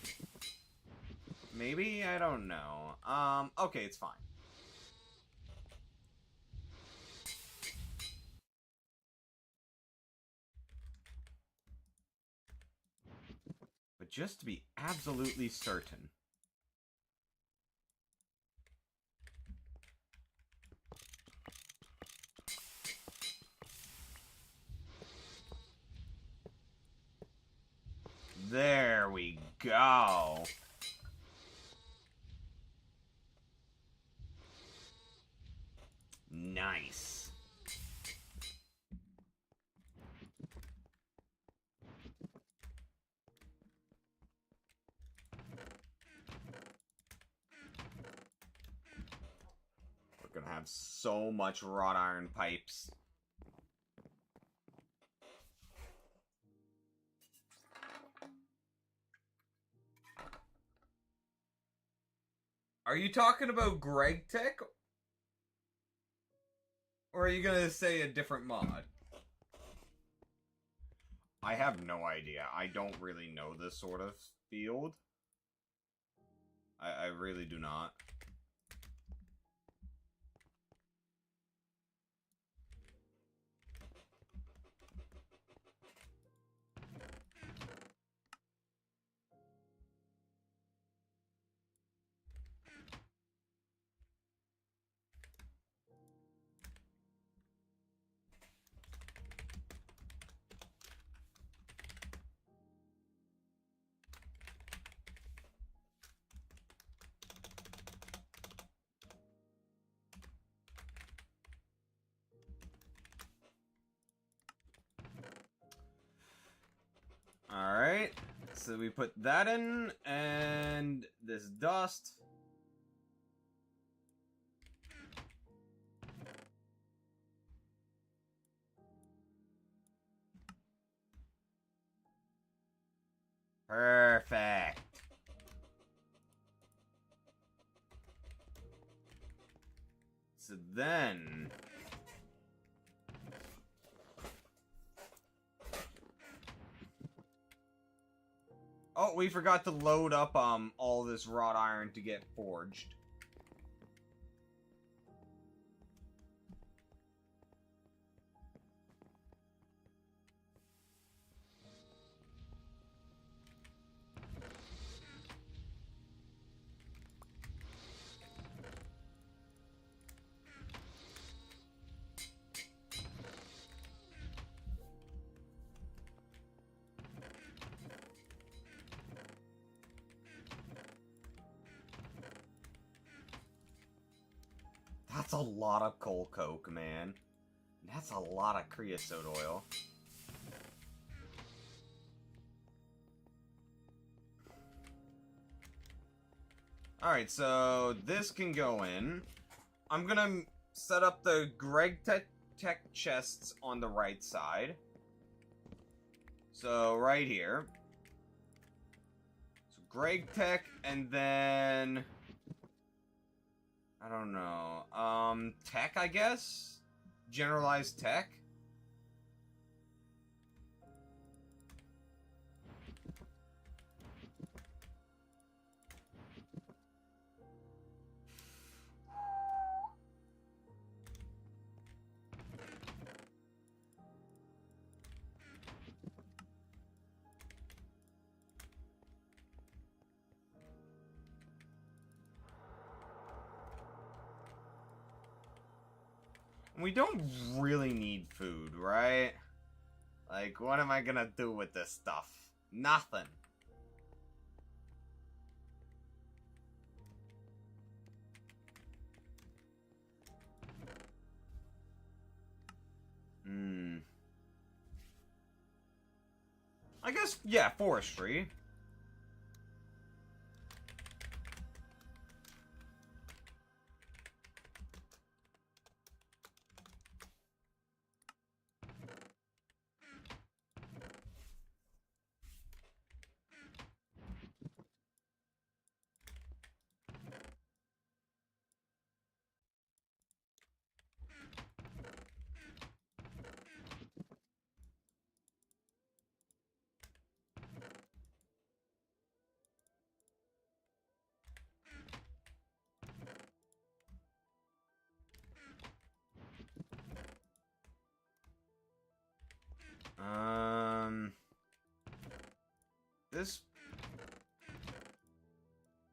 Maybe? I don't know. Okay, it's fine. But just to be absolutely certain. There we go. Nice. We're gonna have so much wrought iron pipes. Are you talking about Gregtech? Or are you gonna say a different mod? I have no idea. I don't really know this sort of field. I really do not. so we put that in, and this dust. Perfect. So then... Oh, we forgot to load up all this wrought iron to get forged. That's a lot of coal coke, man. That's a lot of creosote oil. Alright, so this can go in. I'm gonna set up the Gregtech chests on the right side. So, right here. So, Gregtech, and then... I don't know. Tech, I guess? Generalized tech? We don't really need food, right? Like, what am I gonna do with this stuff? Nothing. I guess, yeah, forestry.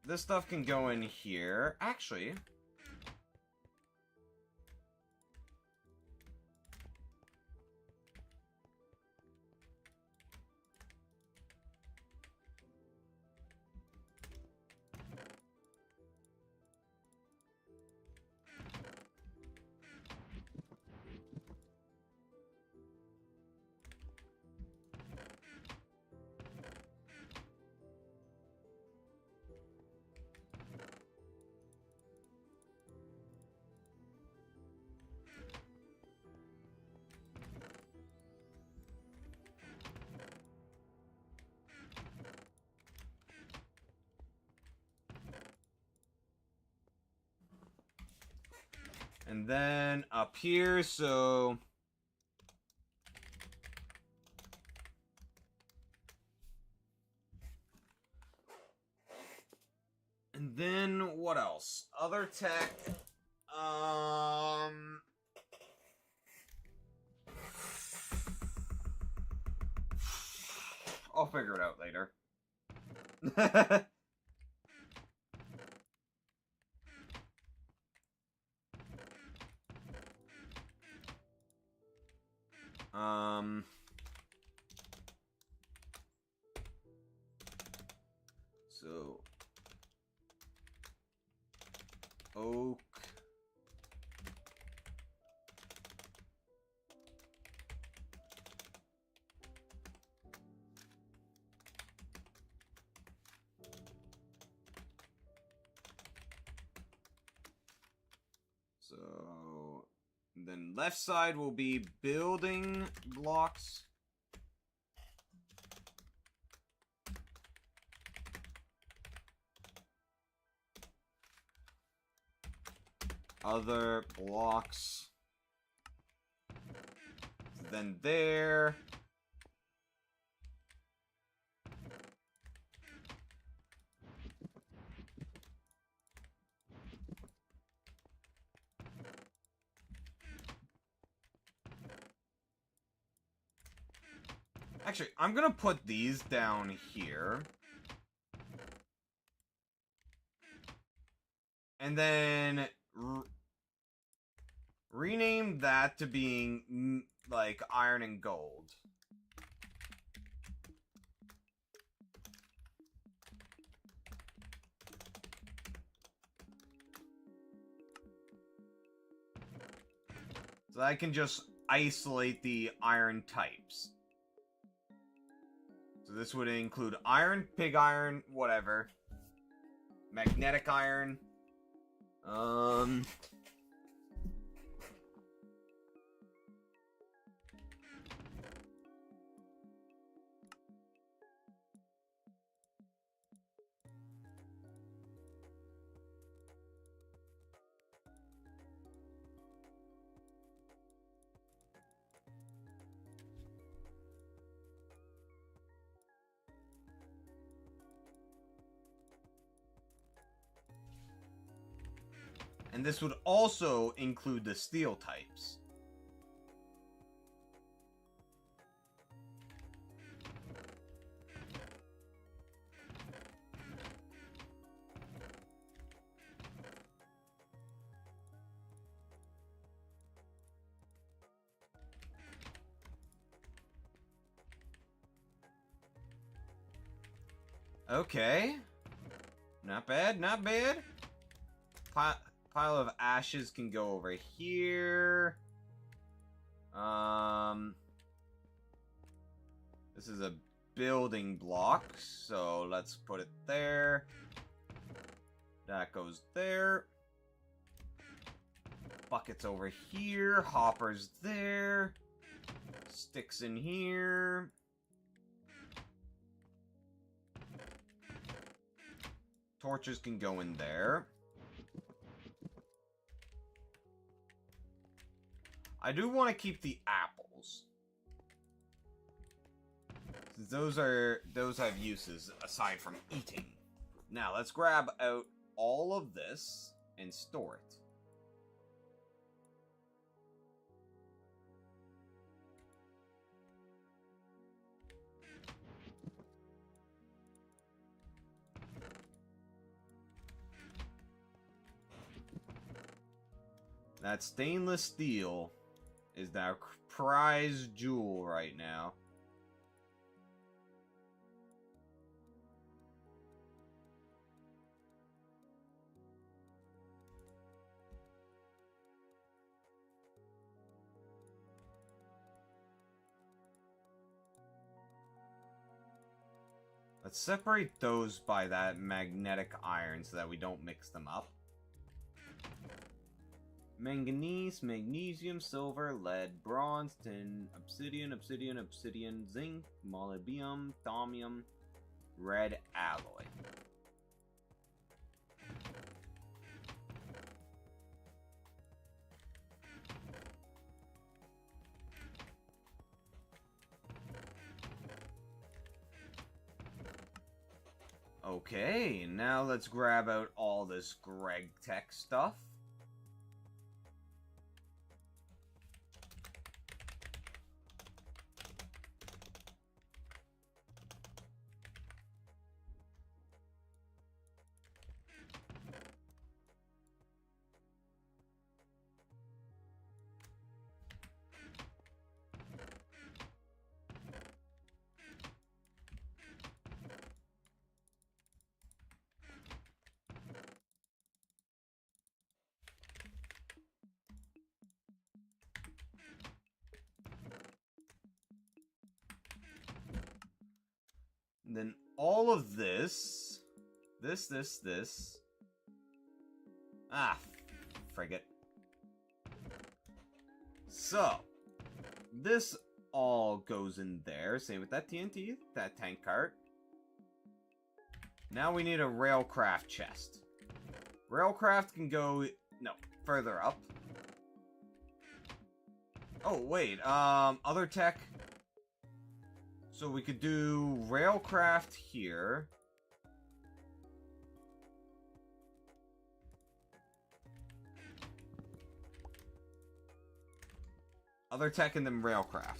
This stuff can go in here. Actually... And then up here, so... And then, what else? Other tech... I'll figure it out later. So... Oak... So then left side will be building blocks. Other blocks. Then there. Actually, I'm gonna put these down here. And then rename that to being like iron and gold. So I can just isolate the iron types. So this would include iron, pig iron, whatever. Magnetic iron. And this would also include the steel types. Okay. Not bad, not bad. Pile of ashes can go over here. This is a building block, so let's put it there. That goes there. Buckets over here. Hoppers there. Sticks in here. Torches can go in there. I do want to keep the apples. Those have uses aside from eating. Now let's grab out all of this and store it. That stainless steel is our prize jewel right now. Let's separate those by that magnetic iron so that we don't mix them up. Manganese, magnesium, silver, lead, bronze, tin, obsidian, zinc, molybdenum, thaumium, red alloy. Okay, now let's grab out all this Gregtech stuff. And then all of this. This. Ah, frig it. So, this all goes in there. Same with that TNT, that tank cart. Now we need a railcraft chest. Railcraft can go... no, further up. Oh, wait, other tech. So we could do railcraft here. Other tech and then railcraft.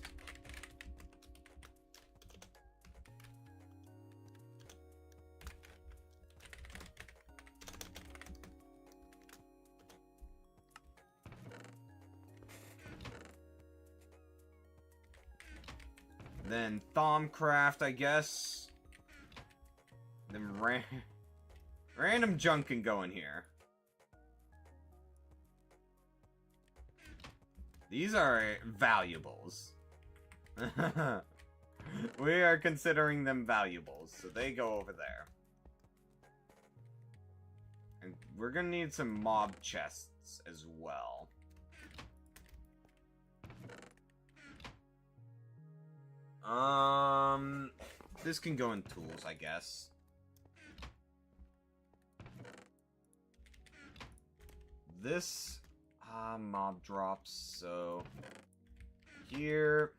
Then Thaumcraft, I guess. Then random junk can go in here. These are valuables. We are considering them valuables, so they go over there. And we're gonna need some mob chests as well. This can go in tools, I guess. This, mob drops, so... here...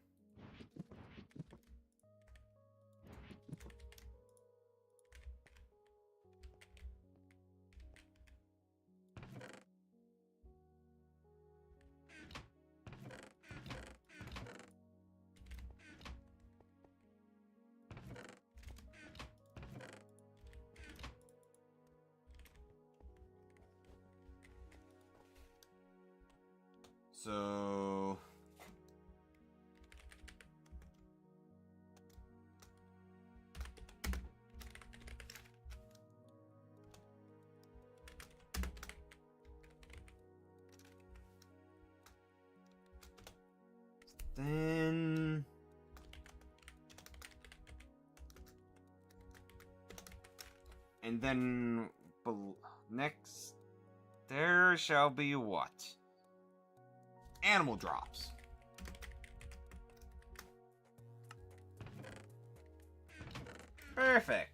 So... then... and then... next... there shall be what? Animal drops. Perfect.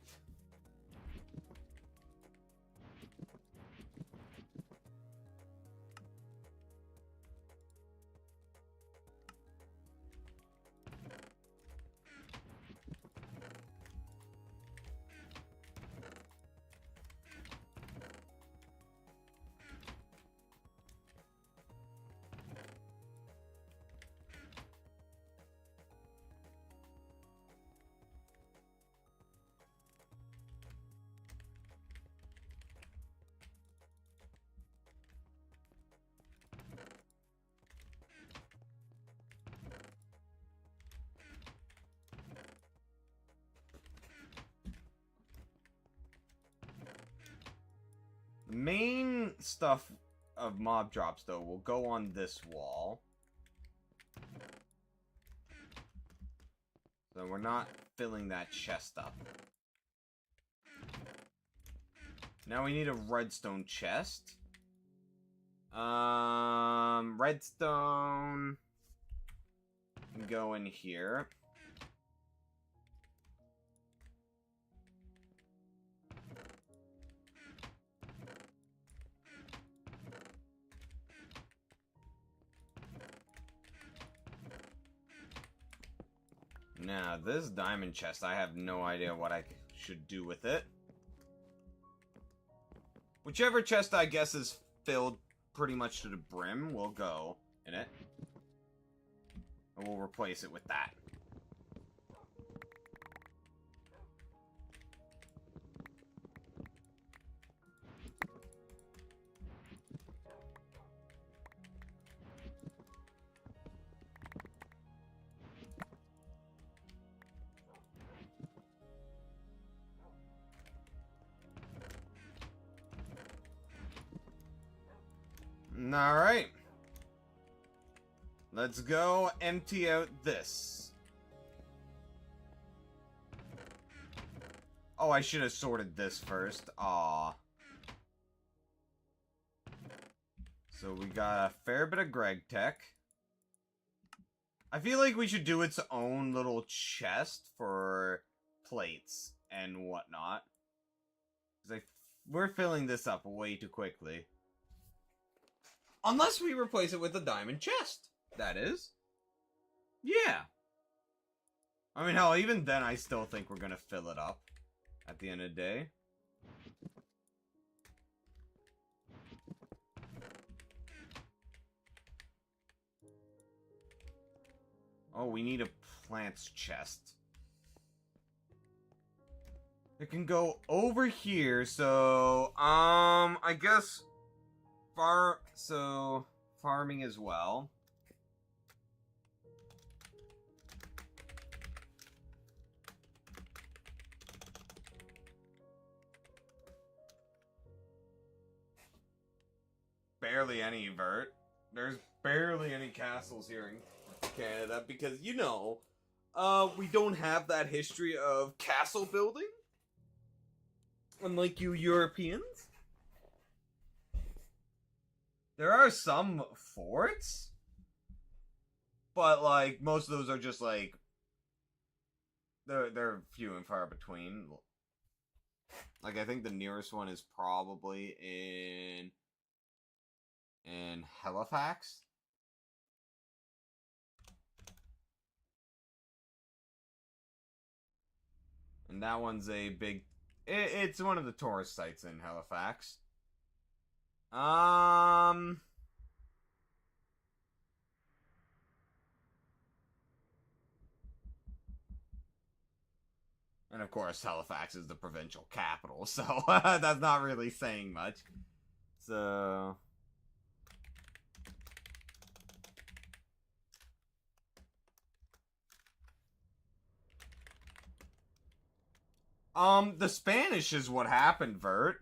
The main stuff of mob drops, though, will go on this wall. So we're not filling that chest up. Now we need a redstone chest. Redstone can go in here. Now, this diamond chest, I have no idea what I should do with it. Whichever chest, I guess, is filled pretty much to the brim will go in it. And we'll replace it with that. Alright. Let's go empty out this. Oh, I should have sorted this first. Aw. So we got a fair bit of Gregtech. I feel like we should do its own little chest for plates and whatnot. Because we're filling this up way too quickly. Unless we replace it with a diamond chest. That is. Yeah. I mean, hell, even then I still think we're gonna fill it up at the end of the day. Oh, we need a plants chest. It can go over here, so, I guess farming as well. Barely any vert. There's barely any castles here in Canada because, you know, we don't have that history of castle building. Unlike you Europeans. There are some forts, but, like, most of those are just, like, they're few and far between. Like, I think the nearest one is probably in Halifax. And that one's a big... It's one of the tourist sites in Halifax. And of course, Halifax is the provincial capital, so that's not really saying much. So... the Spanish is what happened, Vert.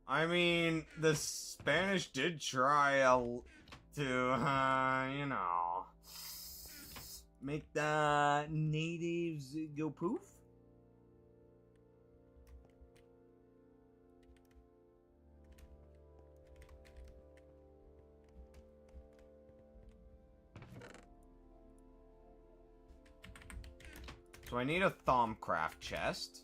I mean, the Spanish did try to, you know, make the natives go poof. So I need a Thaumcraft chest.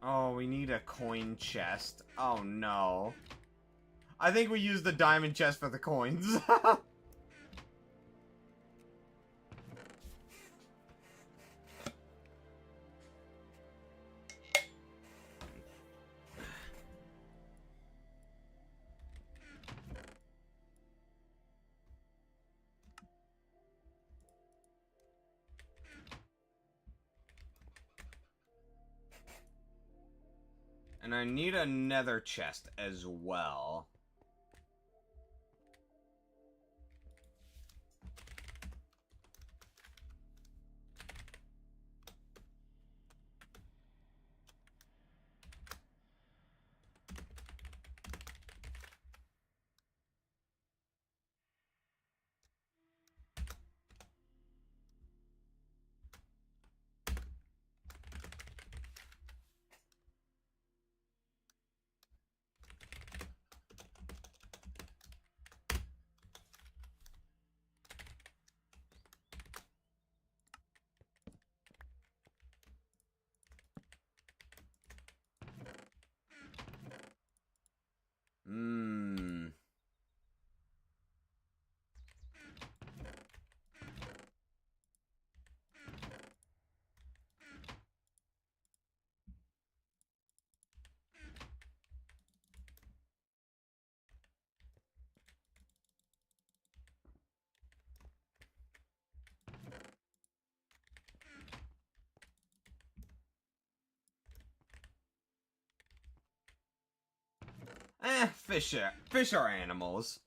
Oh, we need a coin chest. Oh, no. I think we used the diamond chest for the coins. And I need a nether chest as well. Fish are animals.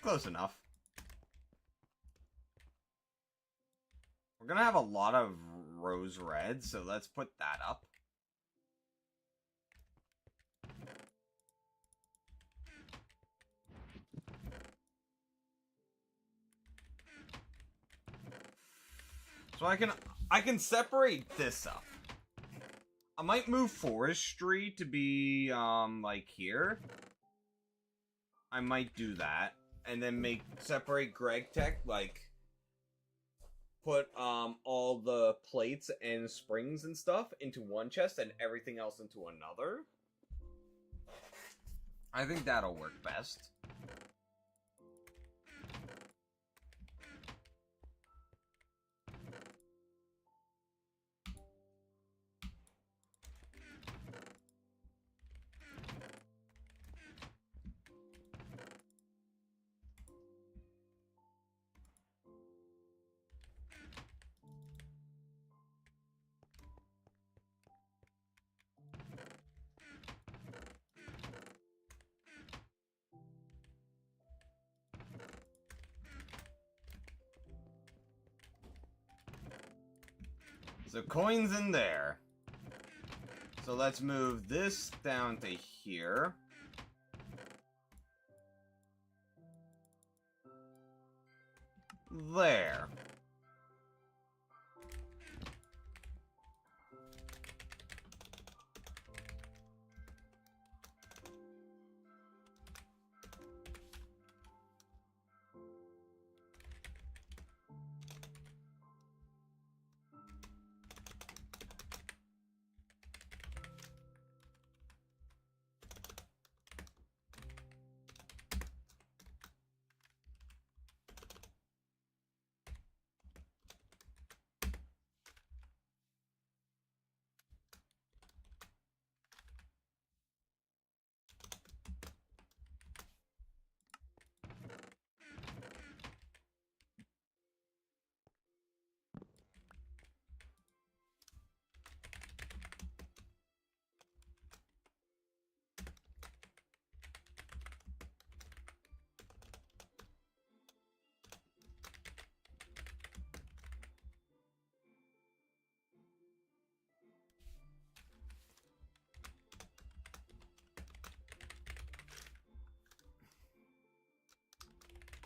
Close enough. We're gonna have a lot of rose red, so let's put that up. So I can separate this up. I might move forestry to be like here. I might do that, and then separate Gregtech, like put all the plates and springs and stuff into one chest and everything else into another. I think that'll work best. So coins in there. So let's move this down to here. There.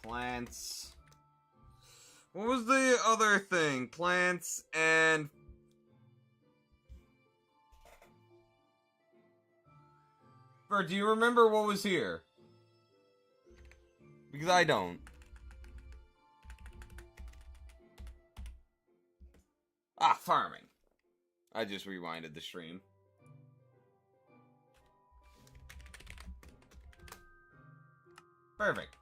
Plants. What was the other thing? Plants and... Bert, do you remember what was here? Because I don't. Ah, farming. I just rewinded the stream. Perfect.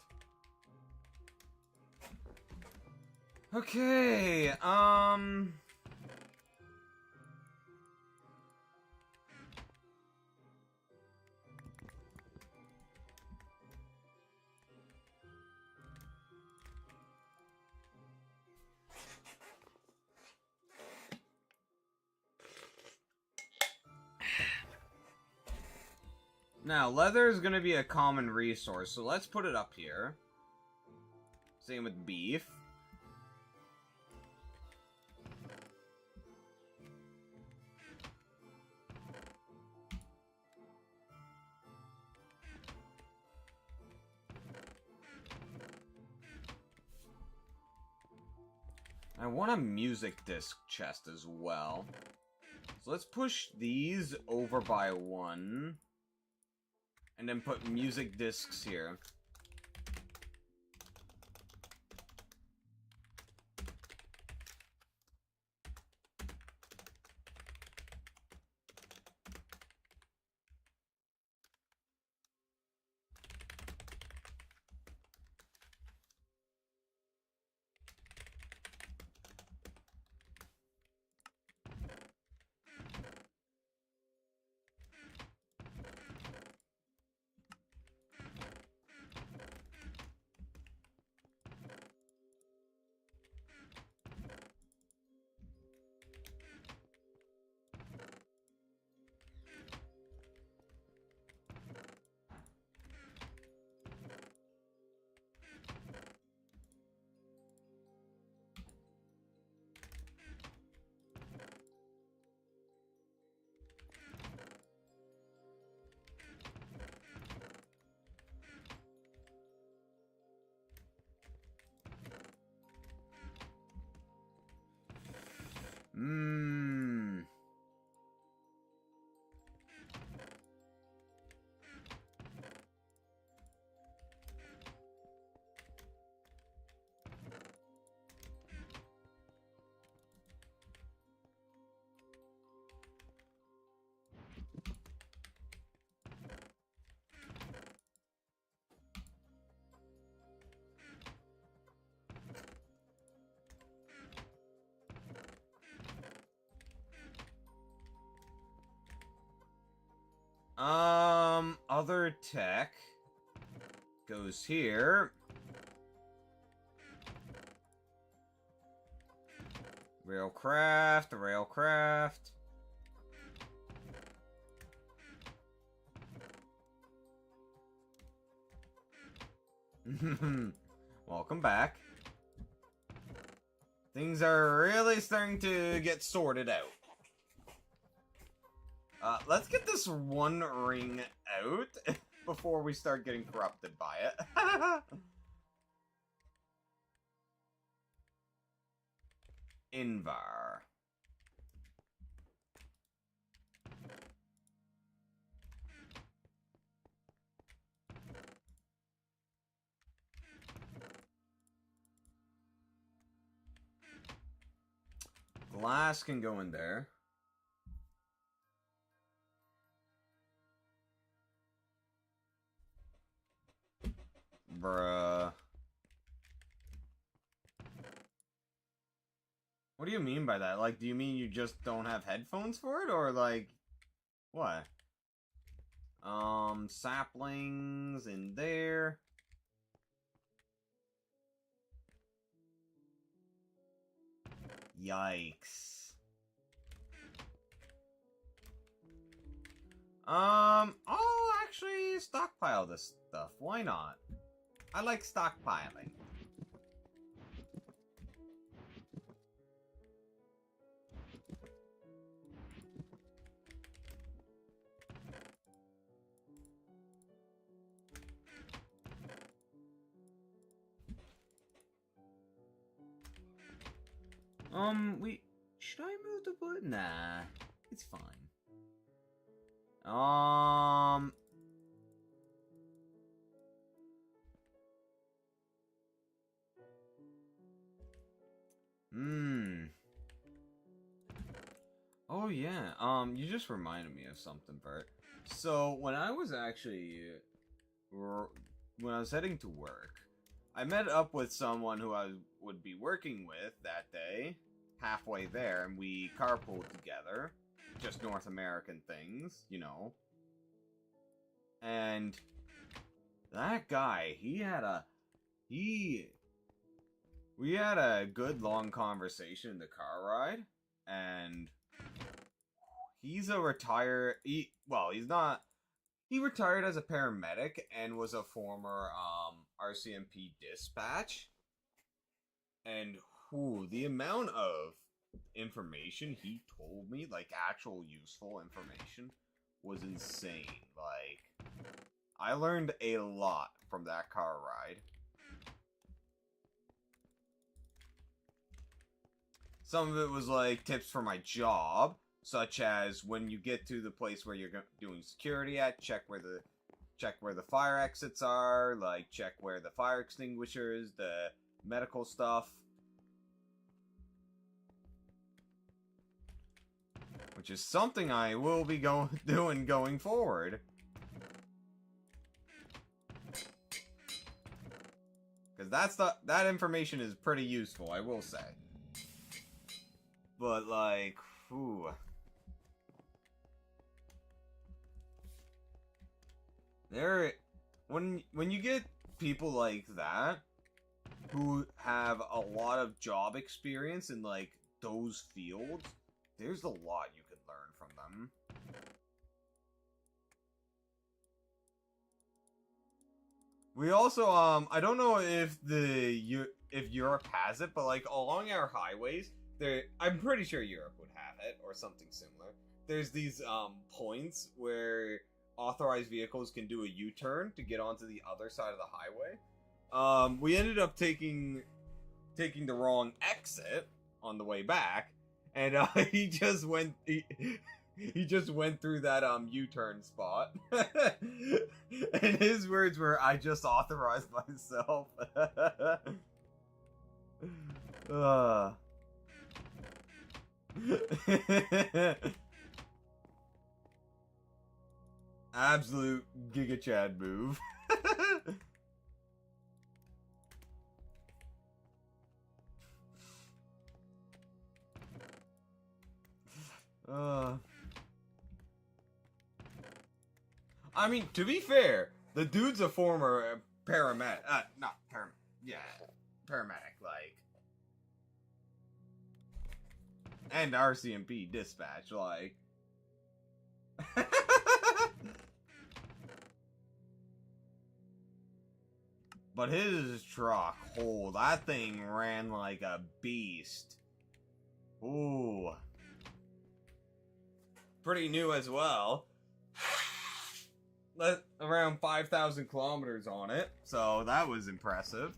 Okay, now, leather is going to be a common resource, so let's put it up here. Same with beef. I want a music disc chest as well. So let's push these over by one. And then put music discs here. Hmm. Other tech goes here. Railcraft. Welcome back. Things are really starting to get sorted out. Let's get this one ring out before we start getting corrupted by it. Invar. Glass can go in there. Bruh. What do you mean by that? Like, do you mean you just don't have headphones for it? Or, like, what? Saplings in there. Yikes. I'll actually stockpile this stuff. Why not? I like stockpiling. Should I move the boat? Nah, it's fine. Oh yeah, you just reminded me of something, Bert. So, when I was heading to work, I met up with someone who I would be working with that day, halfway there, and we carpooled together. Just North American things, you know. And that guy, we had a good long conversation in the car ride, and he's a he retired as a paramedic and was a former RCMP dispatch. And the amount of information he told me, like actual useful information, was insane. Like, I learned a lot from that car ride. Some of it was like tips for my job, such as when you get to the place where you're doing security at, check where the fire exits are, like check where the fire extinguishers, the medical stuff. Which is something I will be doing going forward. Because that information is pretty useful, I will say. But like, when you get people like that who have a lot of job experience in like those fields, there's a lot you can learn from them. We also I don't know if Europe has it, but like along our highways, I'm pretty sure Europe would have it or something similar. There's these points where authorized vehicles can do a U-turn to get onto the other side of the highway. We ended up taking the wrong exit on the way back, and he just went he just went through that U-turn spot. And his words were, "I just authorized myself." Absolute Giga Chad move. I mean, to be fair, the dude's a former paramedic. Not param. Yeah, paramedic, like, and RCMP dispatch, like. But his truck, oh, that thing ran like a beast. Ooh. Pretty new as well. Around 5,000 kilometers on it, so that was impressive.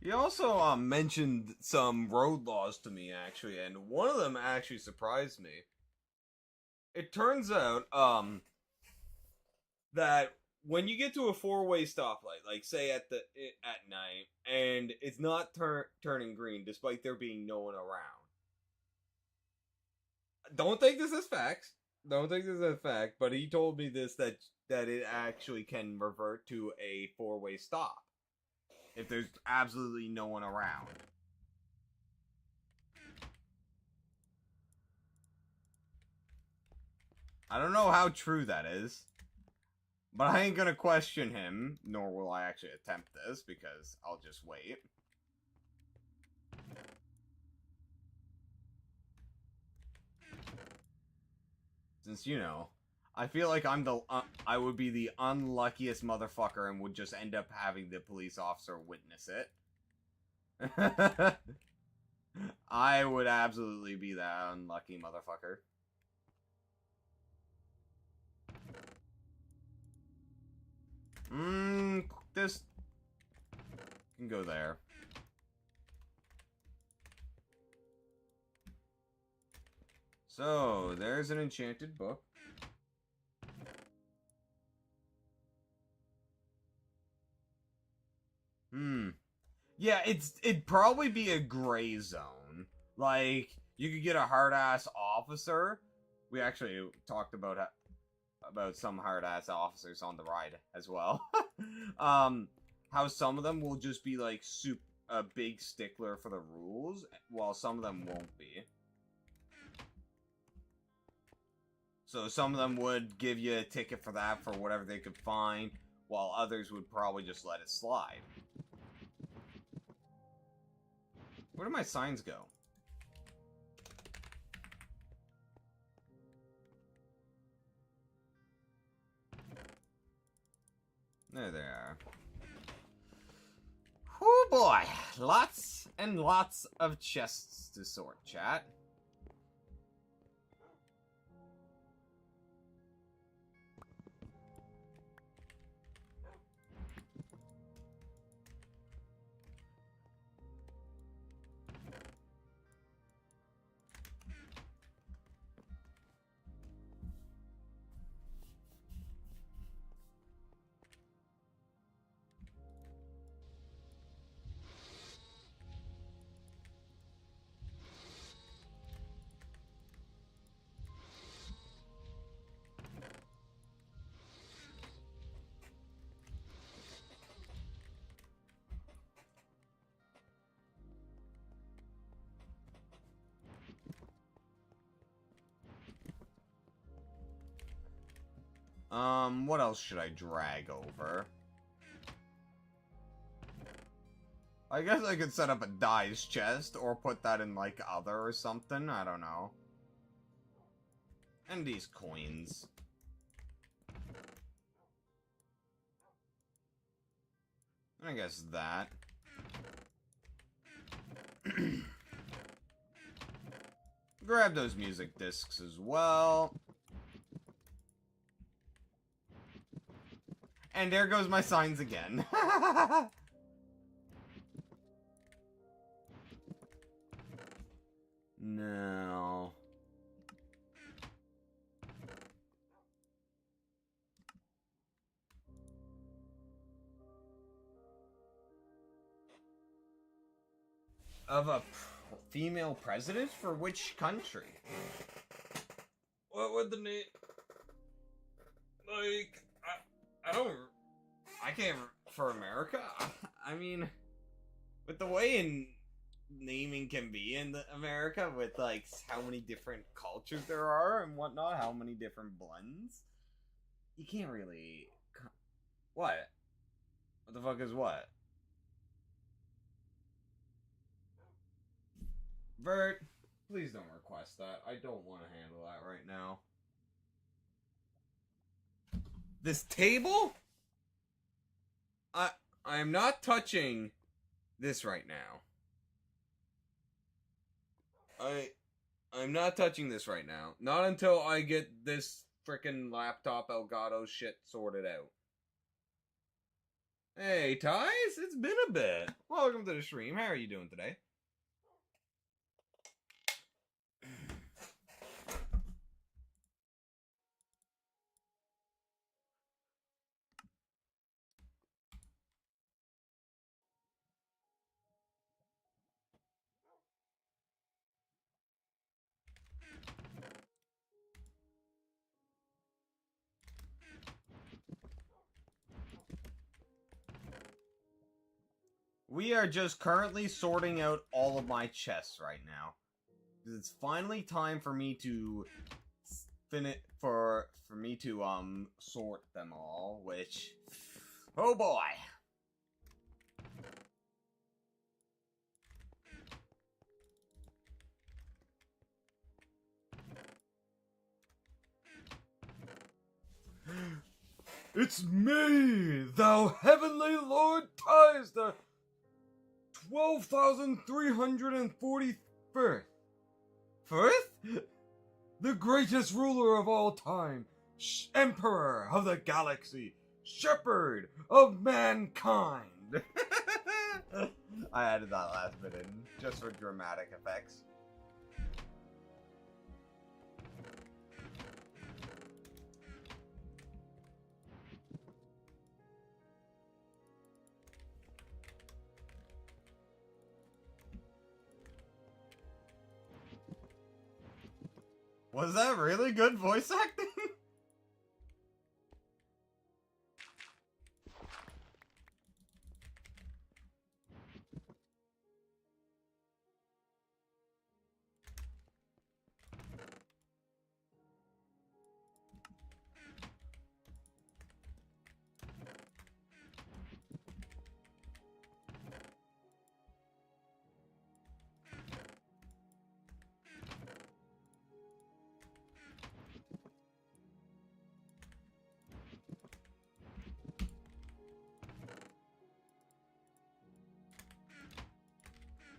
He also mentioned some road laws to me, actually, and one of them actually surprised me. It turns out that when you get to a four-way stoplight, like say at night, and it's not turning green despite there being no one around. Don't take this as facts. Don't take this as fact, but he told me this that it actually can revert to a four-way stop if there's absolutely no one around. I don't know how true that is, but I ain't gonna question him, nor will I actually attempt this, because I'll just wait. Since, you know, I feel like I would be the unluckiest motherfucker and would just end up having the police officer witness it. I would absolutely be that unlucky motherfucker. This can go there. So, there's an enchanted book. Yeah, it'd probably be a gray zone. Like, you could get a hard-ass officer. We actually talked about some hard-ass officers on the ride as well. How some of them will just be, like, a big stickler for the rules, while some of them won't be. So some of them would give you a ticket for that, for whatever they could find, while others would probably just let it slide. Where do my signs go? There they are. Oh boy! Lots and lots of chests to sort, chat. What else should I drag over? I guess I could set up a dice chest, or put that in, like, other or something. I don't know. And these coins. I guess that. Grab those music discs as well. And there goes my signs again. No. Of a female president for which country? What would the name? Like, I can't for America. I mean, with the way in naming can be in America, with like how many different cultures there are and whatnot, how many different blends, you can't really. What? What the fuck is what? Vert, please don't request that. I don't want to handle that right now. This table? I am not touching this right now. I'm not touching this right now. Not until I get this frickin' laptop Elgato shit sorted out. Hey, Ties, it's been a bit. Welcome to the stream. How are you doing today? We are just currently sorting out all of my chests right now. It's finally time for me to sort them all, which, oh boy. It's me, thou heavenly Lord Ties, the 12,341st. First? The greatest ruler of all time, Emperor of the galaxy, Shepherd of mankind. I added that last bit in, just for dramatic effects. Was that really good voice acting?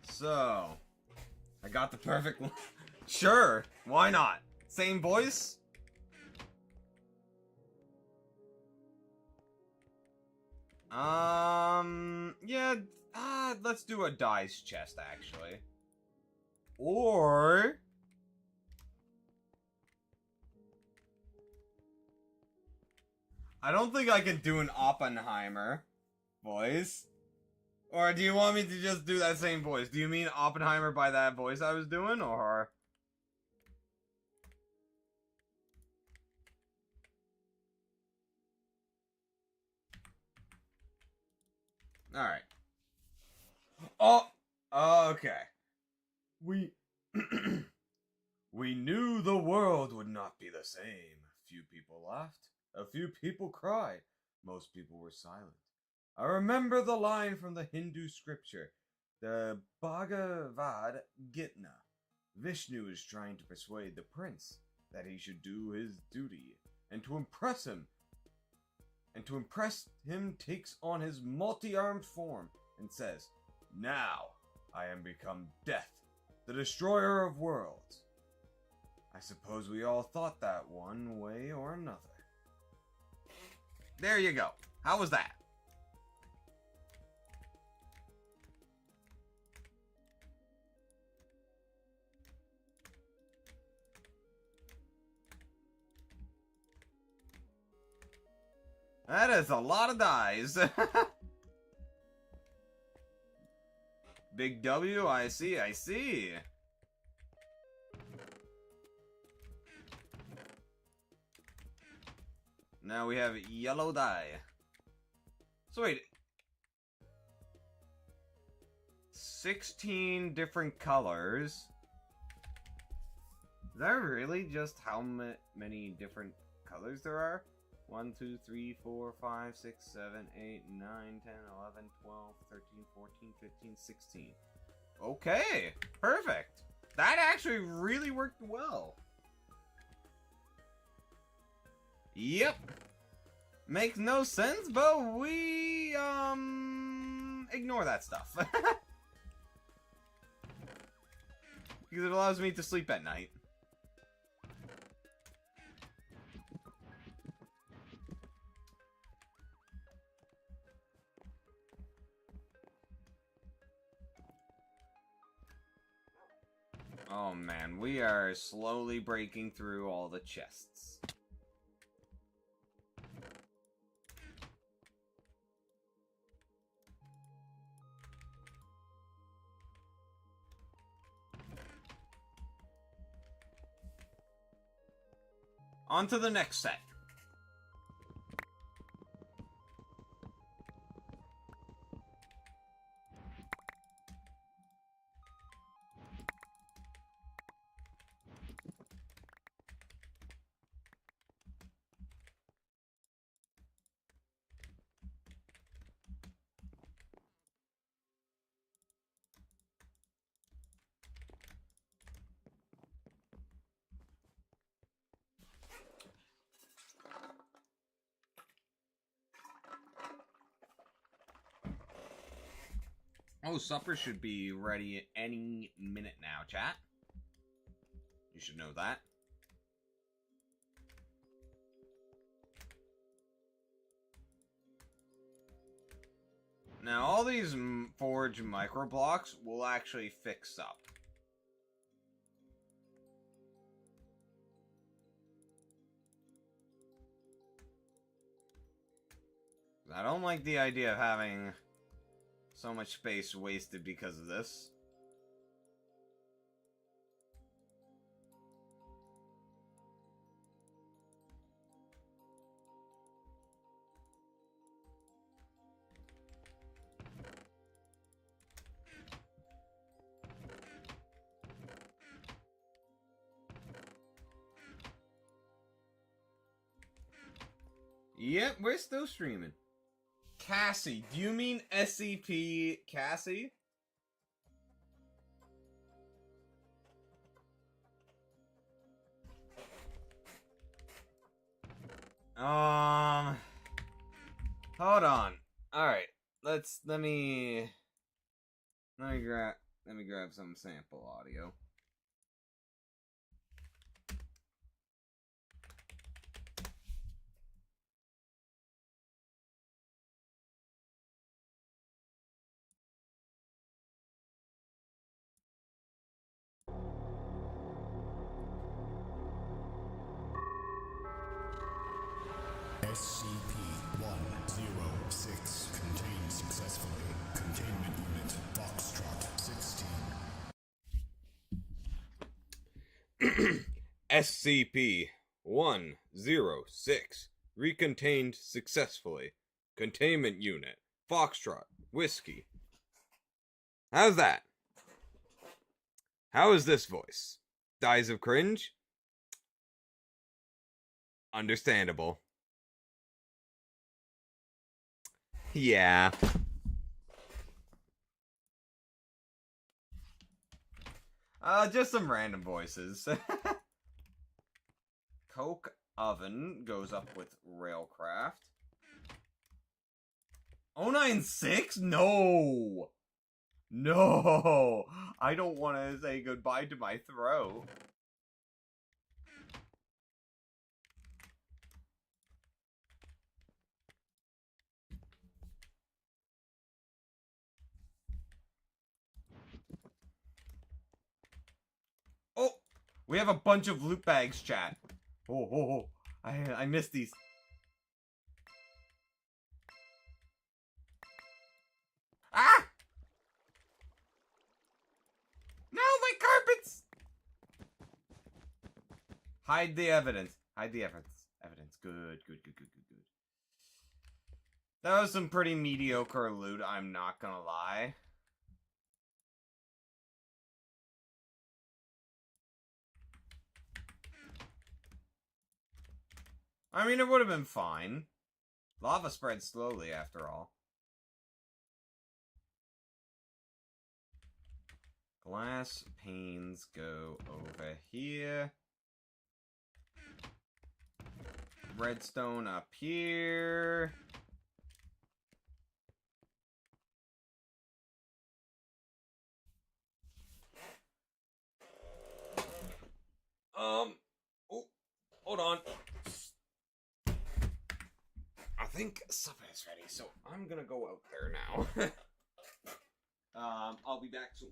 So, I got the perfect one. Sure, why not? Same voice? Yeah, let's do a dice chest, actually. Or... I don't think I can do an Oppenheimer voice. Or do you want me to just do that same voice? Do you mean Oppenheimer by that voice I was doing, or... Alright. Oh! Okay. We... We knew the world would not be the same. Few people left. A few people cried. Most people were silent. I remember the line from the Hindu scripture, the Bhagavad Gita. Vishnu is trying to persuade the prince that he should do his duty, and to impress him, takes on his multi-armed form and says, "Now I am become Death, the destroyer of worlds." I suppose we all thought that one way or another. There you go. How was that? That is a lot of dies. Big W, I see, I see. Now we have yellow die. So wait. 16 different colors. Is that really just how many different colors there are? 1, 2, 3, 4, 5, 6, 7, 8, 9, 10, 11, 12, 13, 14, 15, 16. Okay, perfect. That actually really worked well. Yep. Makes no sense, but we, ignore that stuff. Because it allows me to sleep at night. Oh man, we are slowly breaking through all the chests. On to the next set. Oh, supper should be ready any minute now, chat. You should know that. Now, all these forge micro blocks will actually fix up. I don't like the idea of having so much space wasted because of this. Yep, we're still streaming. Cassie, do you mean SCP Cassie? Hold on. Alright, let me grab some sample audio. SCP-106 contained successfully. Containment unit Foxtrot 16. SCP-106 recontained successfully. Containment unit Foxtrot Whiskey. How's that? How is this voice? Dies of cringe? Understandable. Yeah. Just some random voices. Coke oven goes up with Railcraft. 096? No! No! I don't want to say goodbye to my throat. Oh! We have a bunch of loot bags, chat. Oh. I missed these. Ah! No, my carpets! Hide the evidence. Hide the evidence. Good. That was some pretty mediocre loot, I'm not gonna lie. I mean, it would have been fine. Lava spreads slowly, after all. Glass panes go over here. Redstone up here. Oh, hold on. I think supper is ready, so I'm gonna go out there now. I'll be back soon.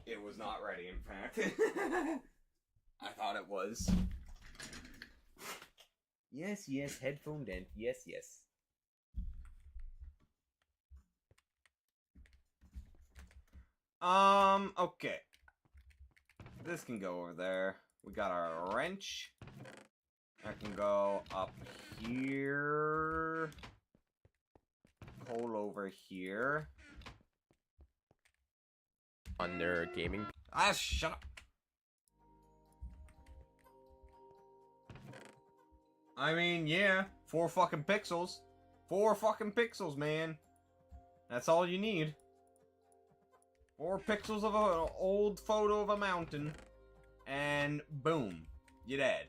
It was not ready, in fact. I thought it was. Yes, headphone dent. Yes. Okay. This can go over there. We got our wrench. That can go up here. Coal over here. On their gaming. Ah, shut up. I mean, yeah. 4 fucking pixels. 4 fucking pixels, man. That's all you need. 4 pixels of an old photo of a mountain. And boom. You're dead.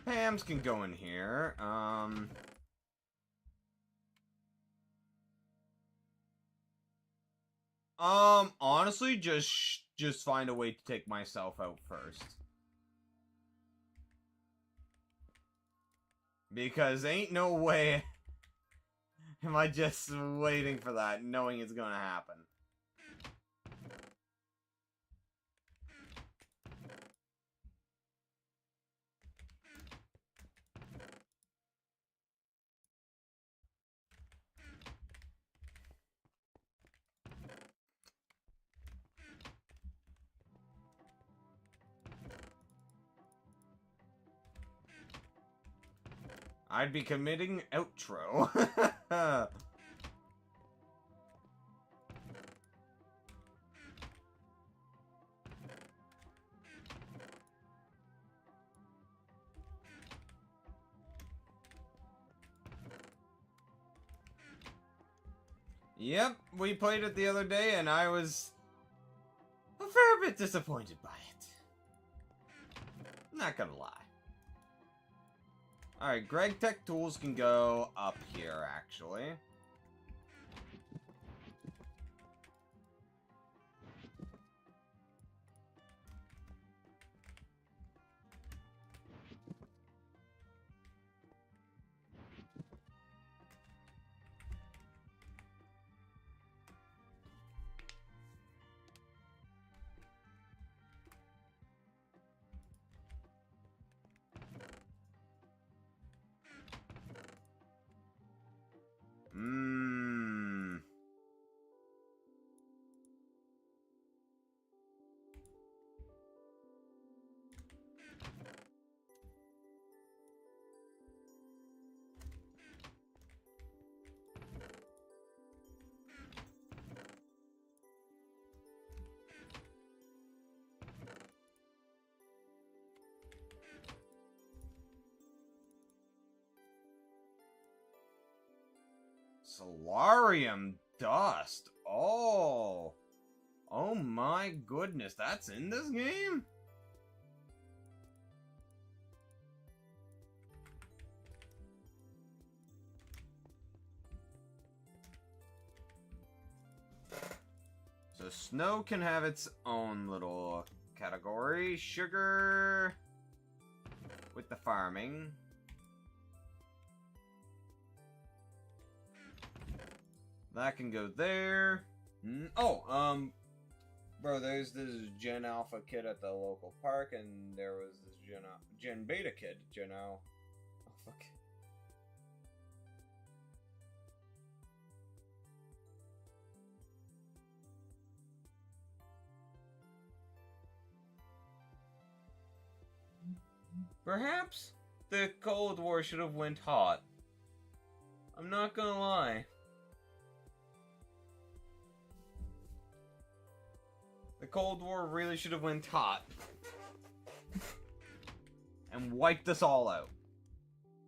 Hams can go in here. Honestly, just find a way to take myself out first. Because ain't no way am I just waiting for that, knowing it's gonna happen. I'd be committing outro. Yep, we played it the other day, and I was a fair bit disappointed by it. Not gonna lie. Alright, Gregtech tools can go up here, actually. Mmm. Solarium dust. Oh. Oh my goodness, that's in this game? So snow can have its own little category. Sugar with the farming. That can go there. Bro, there's this Gen Alpha kid at the local park, and there was this Gen Beta kid. Oh, fuck. Perhaps the Cold War should have went hot. I'm not gonna lie. The Cold War really should have went hot. And wiped us all out.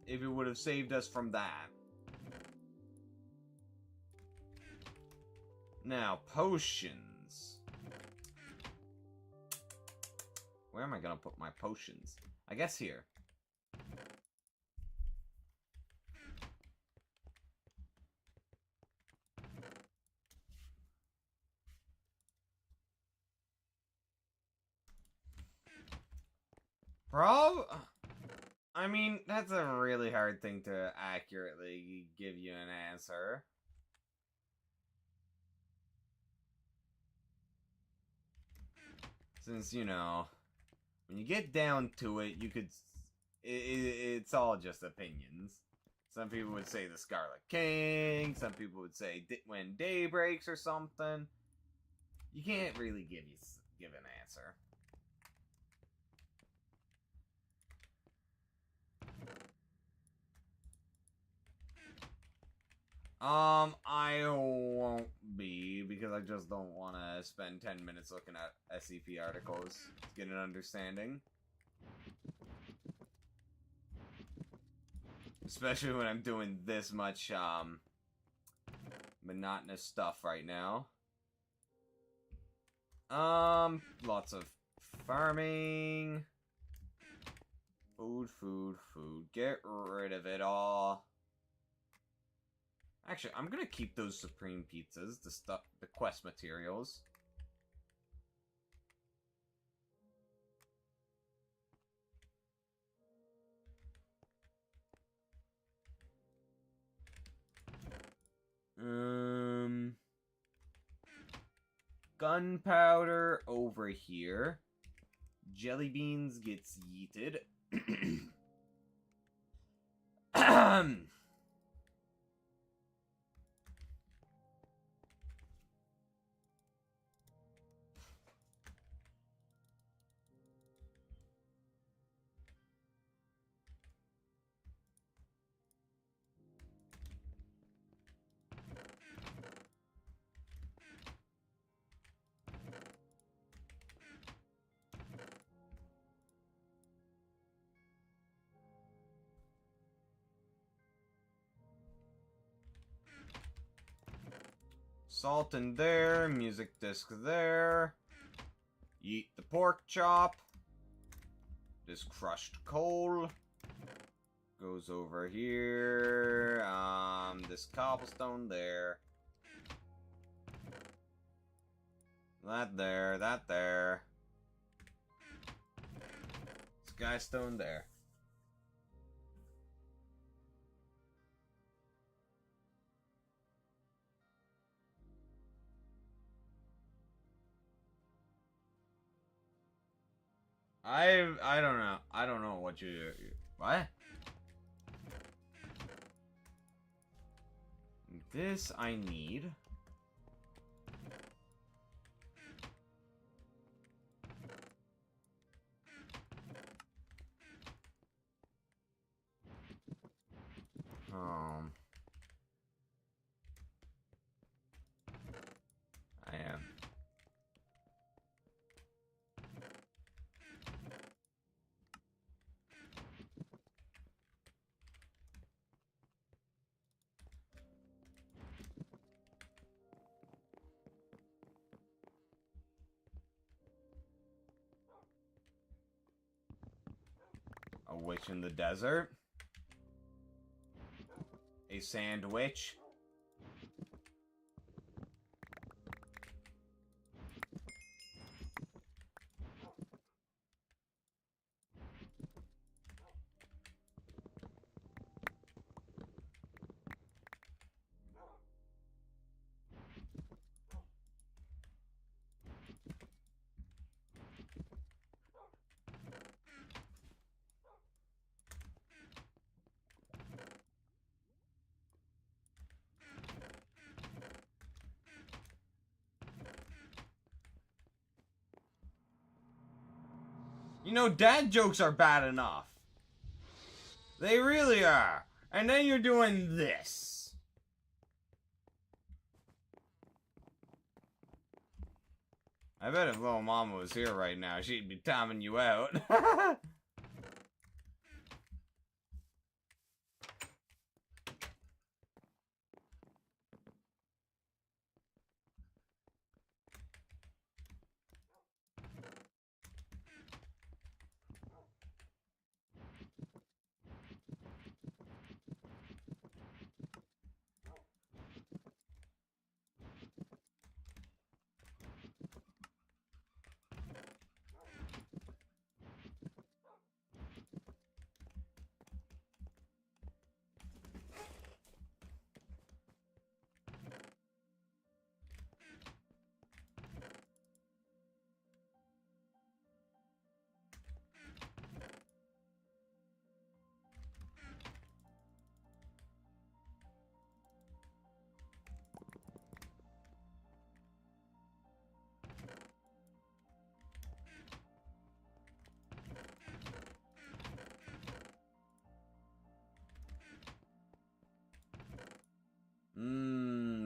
If it would have saved us from that. Now, potions. Where am I gonna put my potions? I guess here. I mean, that's a really hard thing to accurately give you an answer. Since, you know, when you get down to it, you could... it's all just opinions. Some people would say the Scarlet King, some people would say when day breaks or something. You can't really give an answer. I won't be, because I just don't want to spend 10 minutes looking at SCP articles to get an understanding. Especially when I'm doing this much, monotonous stuff right now. Lots of farming. Food. Get rid of it all. Actually, I'm gonna keep those Supreme Pizzas, the quest materials. Gunpowder over here. Jelly beans gets yeeted. Salt in there, music disc there. Eat the pork chop. This crushed coal goes over here. This cobblestone there. That there, that there. Sky stone there. I don't know. I don't know what you what? This I need. I am. A witch in the desert. A sandwich. You know, dad jokes are bad enough. They really are. And then you're doing this. I bet if little mama was here right now, she'd be timing you out.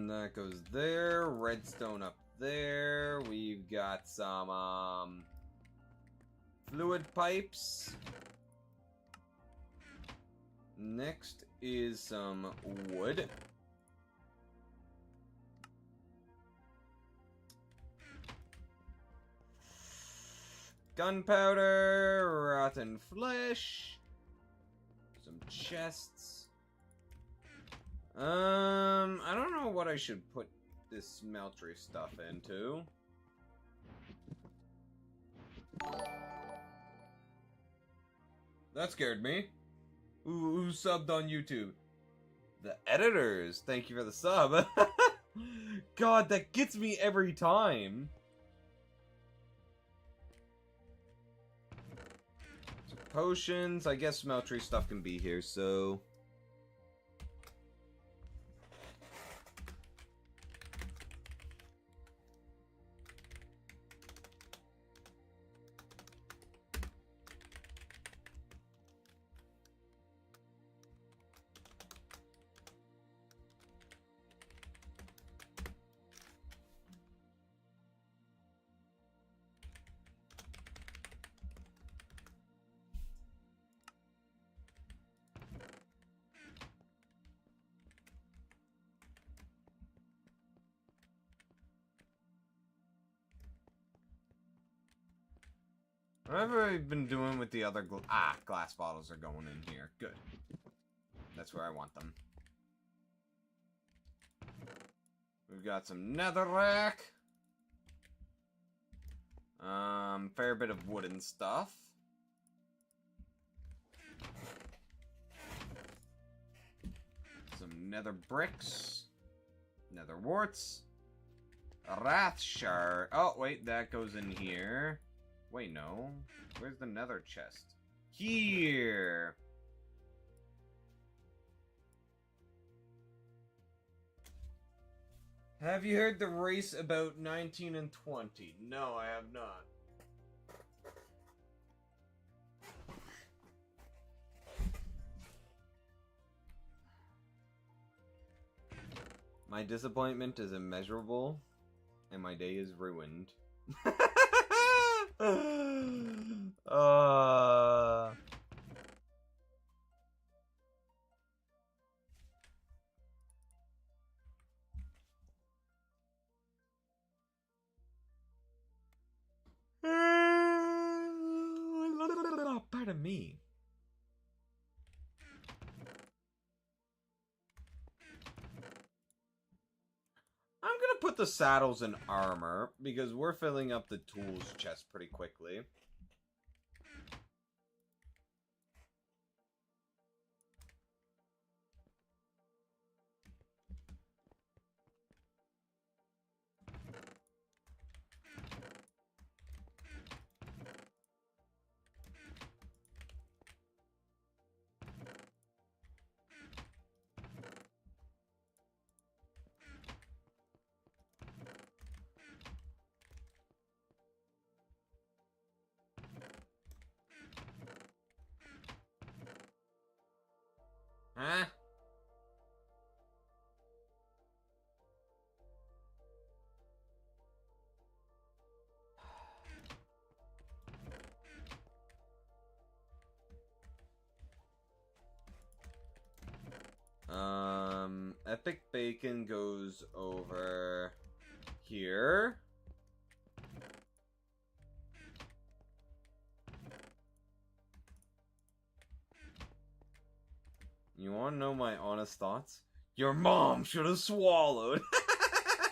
That goes there. Redstone up there. We've got some fluid pipes. Next is some wood. Gunpowder, rotten flesh, some chests. I don't know what I should put this smeltery stuff into. That scared me. Who subbed on YouTube? The editors. Thank you for the sub. God, that gets me every time. Some potions. I guess smeltery stuff can be here, so... Whatever I've been doing with the other glass bottles are going in here. Good. That's where I want them. We've got some netherrack. Fair bit of wooden stuff. Some nether bricks. Nether warts. Wrath shard. Oh, wait, that goes in here. Wait, no. Where's the nether chest? Here! Have you heard the race about 19 and 20? No, I have not. My disappointment is immeasurable, and my day is ruined. Pardon me. I'm gonna put the saddles in armor because we're filling up the tools chest pretty quickly. Huh? Epic bacon goes over here. You want to know my honest thoughts? Your mom should have swallowed.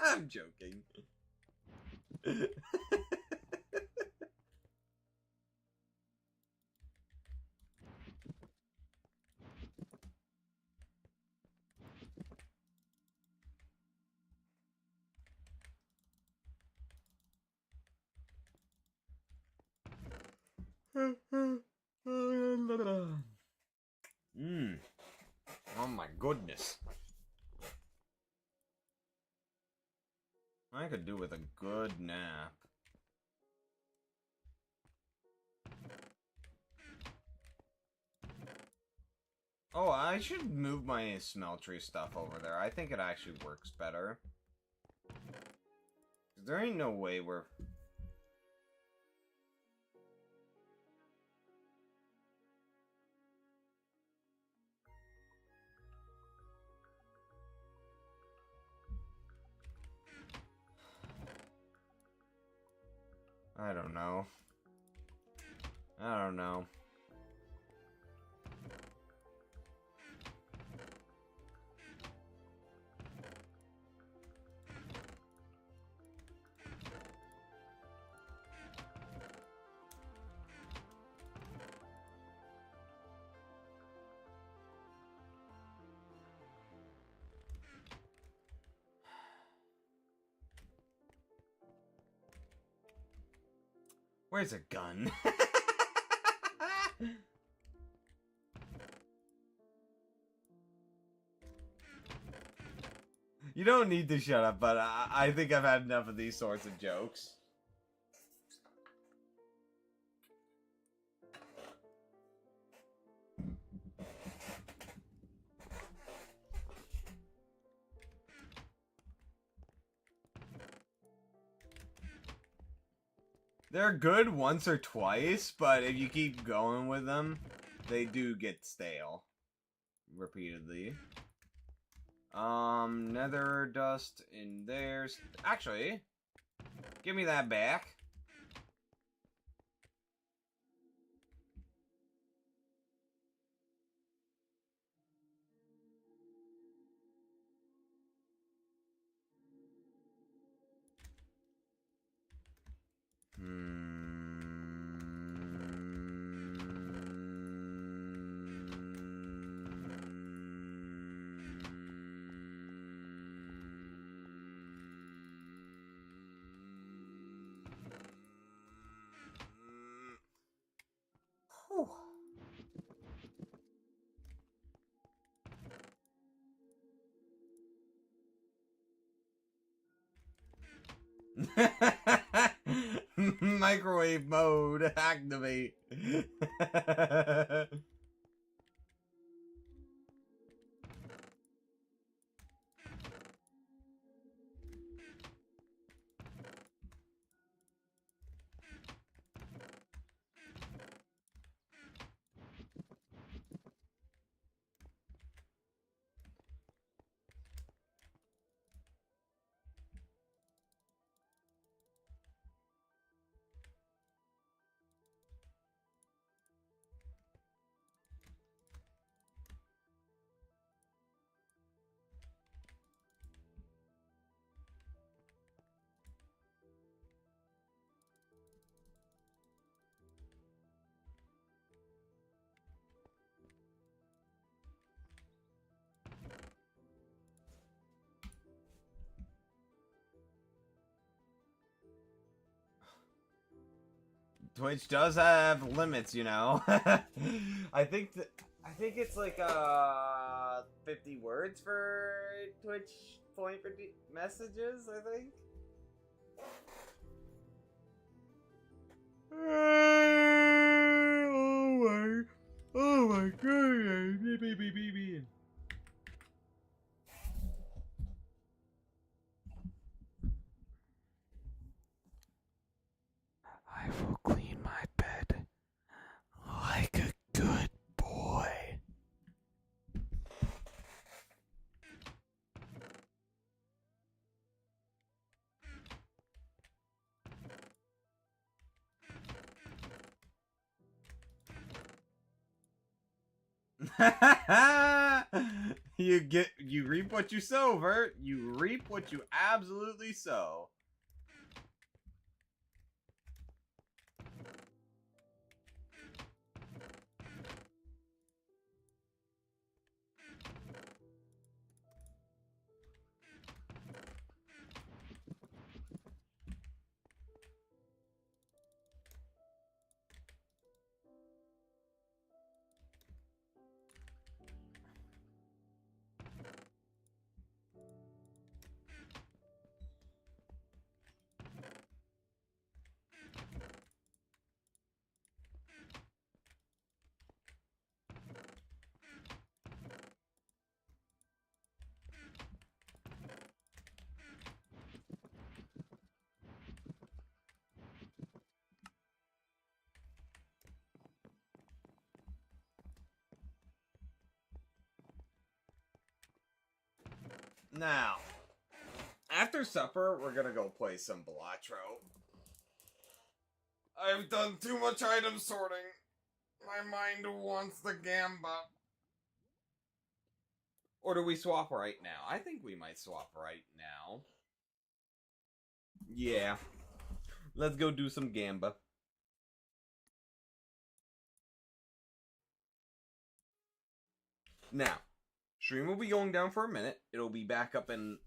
I'm joking. Oh my goodness. I could do with a good nap. Oh, I should move my smeltery stuff over there. I think it actually works better. There ain't no way we're... I don't know. I don't know. Where's a gun? You don't need to shut up, but I think I've had enough of these sorts of jokes. They're good once or twice, but if you keep going with them, they do get stale. Repeatedly. Nether dust in there. Actually, give me that back. Microwave mode activate. Twitch does have limits, you know. I think it's like 50 words for Twitch point for messages, I think. Oh my god. I will clean my bed like a good boy. You reap what you sow, Vert. You reap what you absolutely sow. Now, after supper, we're gonna go play some Balatro. I've done too much item sorting. My mind wants the Gamba. Or do we swap right now? I think we might swap right now. Yeah. Let's go do some Gamba. Now, stream will be going down for a minute. It'll be back up in